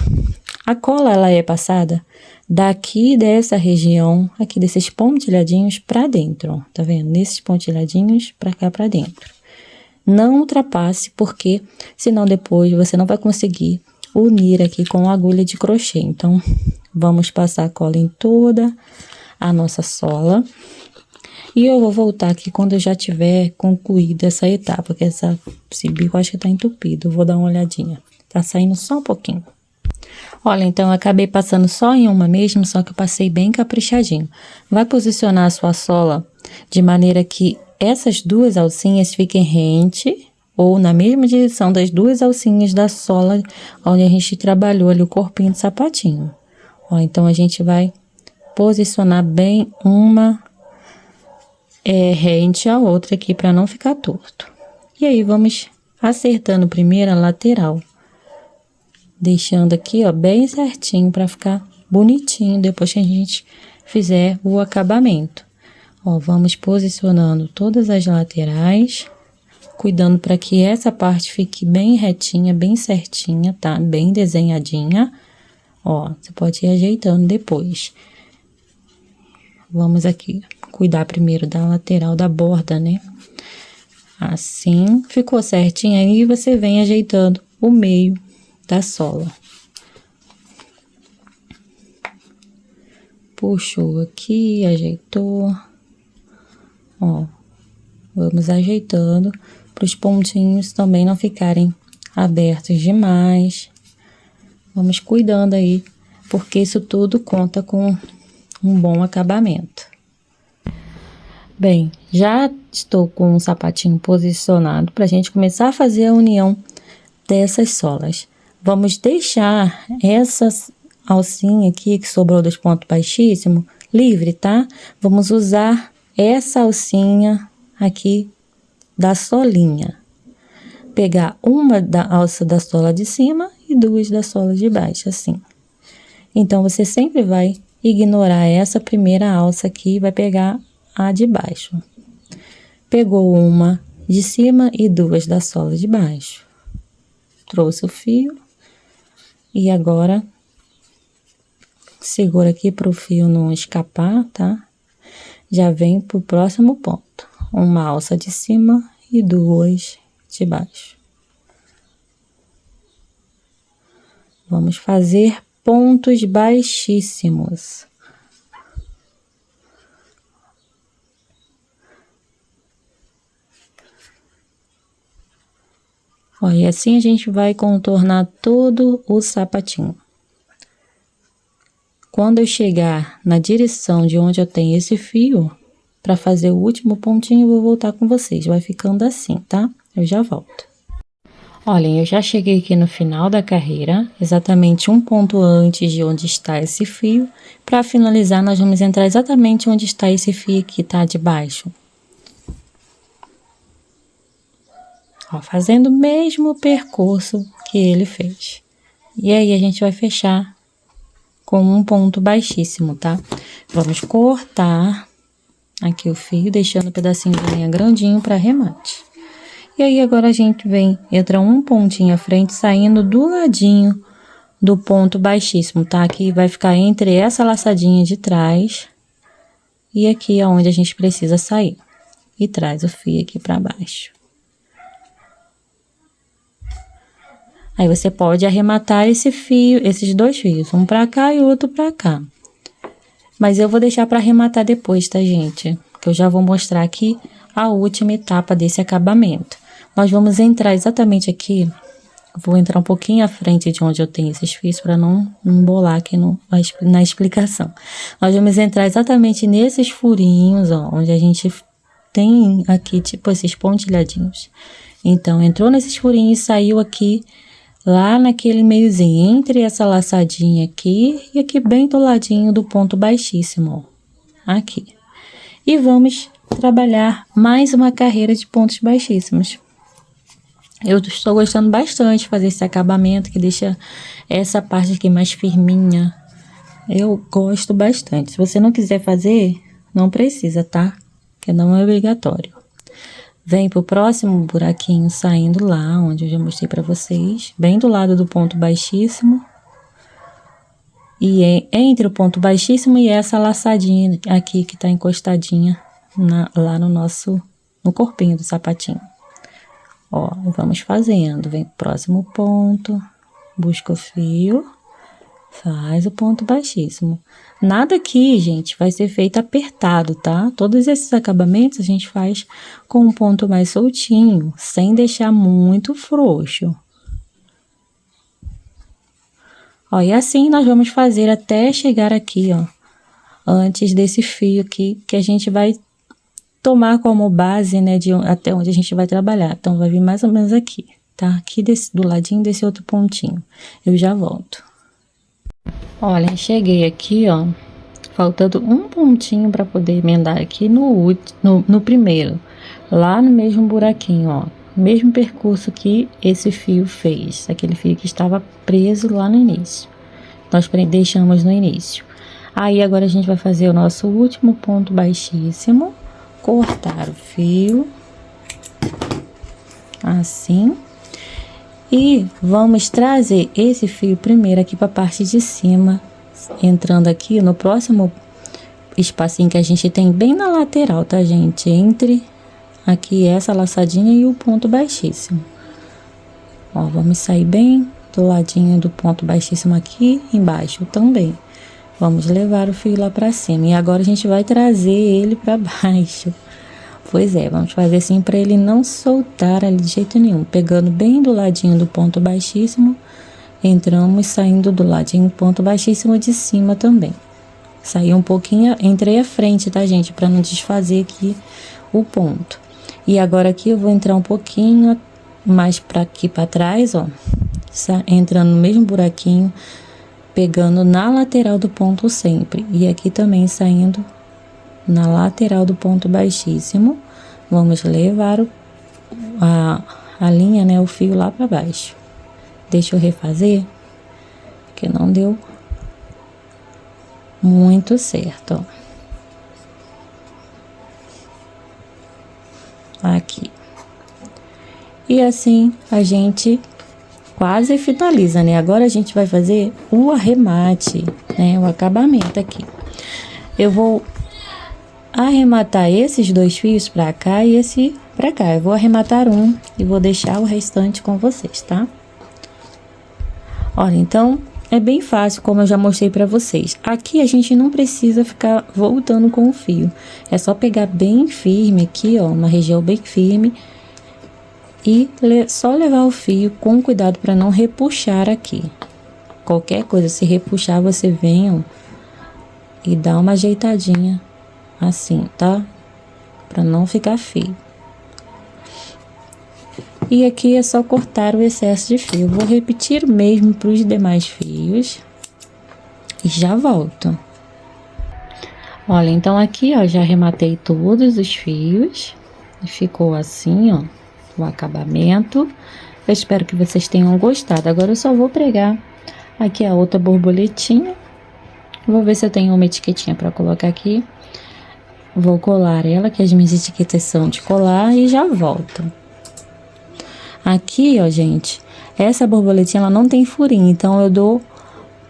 A cola, ela é passada daqui dessa região, aqui desses pontilhadinhos pra dentro, ó, tá vendo? Nesses pontilhadinhos pra cá pra dentro. Não ultrapasse, porque senão depois você não vai conseguir unir aqui com a agulha de crochê. Então, vamos passar a cola em toda a nossa sola. E eu vou voltar aqui quando eu já tiver concluído essa etapa, porque esse bico acho que tá entupido. Eu vou dar uma olhadinha. Tá saindo só um pouquinho. Olha, então eu acabei passando só em uma mesmo, só que eu passei bem caprichadinho. Vai posicionar a sua sola de maneira que essas duas alcinhas fiquem rente ou na mesma direção das duas alcinhas da sola onde a gente trabalhou ali o corpinho do sapatinho. Ó, então a gente vai posicionar bem uma rente à outra aqui para não ficar torto. E aí vamos acertando primeiro a lateral, deixando aqui, ó, bem certinho para ficar bonitinho depois que a gente fizer o acabamento. Ó, vamos posicionando todas as laterais, cuidando para que essa parte fique bem retinha, bem certinha, tá? Bem desenhadinha. Ó, você pode ir ajeitando depois. Vamos aqui cuidar primeiro da lateral da borda, né? Assim, ficou certinho, aí você vem ajeitando o meio da sola. Puxou aqui, ajeitou. Ó, Vamos ajeitando para os pontinhos também não ficarem abertos demais. Vamos cuidando aí, porque isso tudo conta com um bom acabamento. Bem, já estou com o sapatinho posicionado para a gente começar a fazer a união dessas solas. Vamos deixar essa alcinha aqui que sobrou dos pontos baixíssimos livre, tá? Vamos usar essa alcinha aqui da solinha. Pegar uma da alça da sola de cima e duas da sola de baixo, assim. Então, você sempre vai ignorar essa primeira alça aqui e vai pegar a de baixo. Pegou uma de cima e duas da sola de baixo. Trouxe o fio e agora segura aqui para o fio não escapar, tá? Já vem pro próximo ponto. Uma alça de cima e duas de baixo. Vamos fazer pontos baixíssimos. Ó, e assim a gente vai contornar todo o sapatinho. Quando eu chegar na direção de onde eu tenho esse fio, para fazer o último pontinho, eu vou voltar com vocês. Vai ficando assim, tá? Eu já volto. Olhem, eu já cheguei aqui no final da carreira, exatamente um ponto antes de onde está esse fio. Para finalizar, nós vamos entrar exatamente onde está esse fio aqui, tá? De baixo. Ó, fazendo o mesmo percurso que ele fez. E aí, a gente vai fechar com um ponto baixíssimo, tá? Vamos cortar aqui o fio, deixando um pedacinho de linha grandinho para remate. E aí, agora a gente entra um pontinho à frente, saindo do ladinho do ponto baixíssimo, tá? Aqui vai ficar entre essa laçadinha de trás e aqui é onde a gente precisa sair. E traz o fio aqui para baixo. Aí, você pode arrematar esse fio, esses dois fios, um pra cá e outro pra cá. Mas eu vou deixar pra arrematar depois, tá, gente? Que eu já vou mostrar aqui a última etapa desse acabamento. Nós vamos entrar exatamente aqui, vou entrar um pouquinho à frente de onde eu tenho esses fios pra não embolar aqui na explicação. Nós vamos entrar exatamente nesses furinhos, ó, onde a gente tem aqui, tipo, esses pontilhadinhos. Então, entrou nesses furinhos e saiu aqui lá naquele meiozinho, entre essa laçadinha aqui e aqui bem do ladinho do ponto baixíssimo, ó, aqui. E vamos trabalhar mais uma carreira de pontos baixíssimos. Eu estou gostando bastante de fazer esse acabamento, que deixa essa parte aqui mais firminha. Eu gosto bastante. Se você não quiser fazer, não precisa, tá? Que não é obrigatório. Vem pro próximo buraquinho saindo lá, onde eu já mostrei pra vocês, bem do lado do ponto baixíssimo. E entre o ponto baixíssimo e essa laçadinha aqui que tá encostadinha lá no corpinho do sapatinho. Ó, vamos fazendo, vem pro próximo ponto, busca o fio, faz o ponto baixíssimo. Nada aqui, gente, vai ser feito apertado, tá? Todos esses acabamentos a gente faz com um ponto mais soltinho, sem deixar muito frouxo. Ó, e assim nós vamos fazer até chegar aqui, ó, antes desse fio aqui, que a gente vai tomar como base, né, até onde a gente vai trabalhar. Então, vai vir mais ou menos aqui, tá? Aqui do ladinho desse outro pontinho. Eu já volto. Olha, cheguei aqui, ó, faltando um pontinho para poder emendar aqui no primeiro, lá no mesmo buraquinho, ó, mesmo percurso que esse fio fez, aquele fio que estava preso lá no início, nós deixamos no início. Aí, agora a gente vai fazer o nosso último ponto baixíssimo, cortar o fio, assim. E vamos trazer esse fio primeiro aqui para a parte de cima, entrando aqui no próximo espacinho que a gente tem bem na lateral, tá, gente? Entre aqui essa laçadinha e o ponto baixíssimo. Ó, vamos sair bem do ladinho do ponto baixíssimo aqui embaixo também. Vamos levar o fio lá para cima. E agora a gente vai trazer ele para baixo. Pois é, vamos fazer assim para ele não soltar ali de jeito nenhum. Pegando bem do ladinho do ponto baixíssimo, entramos saindo do ladinho do ponto baixíssimo de cima também. Saí um pouquinho, entrei à frente, tá, gente? Para não desfazer aqui o ponto. E agora aqui eu vou entrar um pouquinho mais para aqui para trás, ó. Entrando no mesmo buraquinho, pegando na lateral do ponto sempre. E aqui também saindo na lateral do ponto baixíssimo. Vamos levar a linha, né, o fio lá para baixo. Deixa eu refazer, porque não deu muito certo, ó. Aqui. E assim a gente quase finaliza, né? Agora a gente vai fazer o arremate, né? O acabamento aqui. Eu vou arrematar esses 2 fios pra cá e esse pra cá. Eu vou arrematar um e vou deixar o restante com vocês, tá? Olha, então é bem fácil, como eu já mostrei pra vocês. Aqui a gente não precisa ficar voltando com o fio. É só pegar bem firme aqui, ó, uma região bem firme. E só levar o fio com cuidado para não repuxar aqui. Qualquer coisa, se repuxar, você vem, ó, e dá uma ajeitadinha assim, tá? Para não ficar feio. E aqui é só cortar o excesso de fio. Eu vou repetir o mesmo para os demais fios. E já volto. Olha, então aqui, ó, já arrematei todos os fios. E ficou assim, ó, o acabamento. Eu espero que vocês tenham gostado. Agora eu só vou pregar aqui a outra borboletinha. Vou ver se eu tenho uma etiquetinha para colocar aqui. Vou colar ela, que as minhas etiquetas são de colar, e já volto. Aqui, ó, gente, essa borboletinha, ela não tem furinho, então eu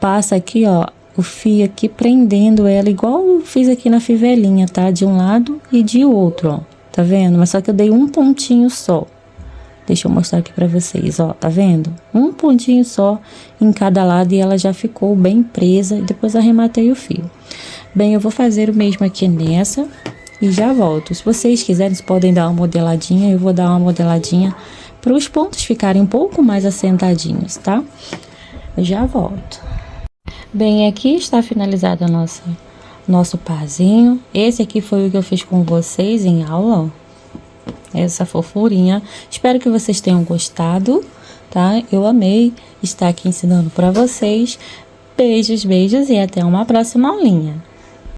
passo aqui, ó, o fio aqui prendendo ela, igual eu fiz aqui na fivelinha, tá? De um lado e de outro, ó, tá vendo? Mas só que eu dei um pontinho só. Deixa eu mostrar aqui pra vocês, ó, tá vendo? Um pontinho só em cada lado e ela já ficou bem presa, e depois arrematei o fio. Bem, eu vou fazer o mesmo aqui nessa e já volto. Se vocês quiserem, vocês podem dar uma modeladinha, eu vou dar uma modeladinha para os pontos ficarem um pouco mais assentadinhos, tá? Eu já volto. Bem, aqui está finalizado nosso parzinho. Esse aqui foi o que eu fiz com vocês em aula, ó. Essa fofurinha. Espero que vocês tenham gostado, tá? Eu amei estar aqui ensinando para vocês. Beijos, beijos e até uma próxima aulinha.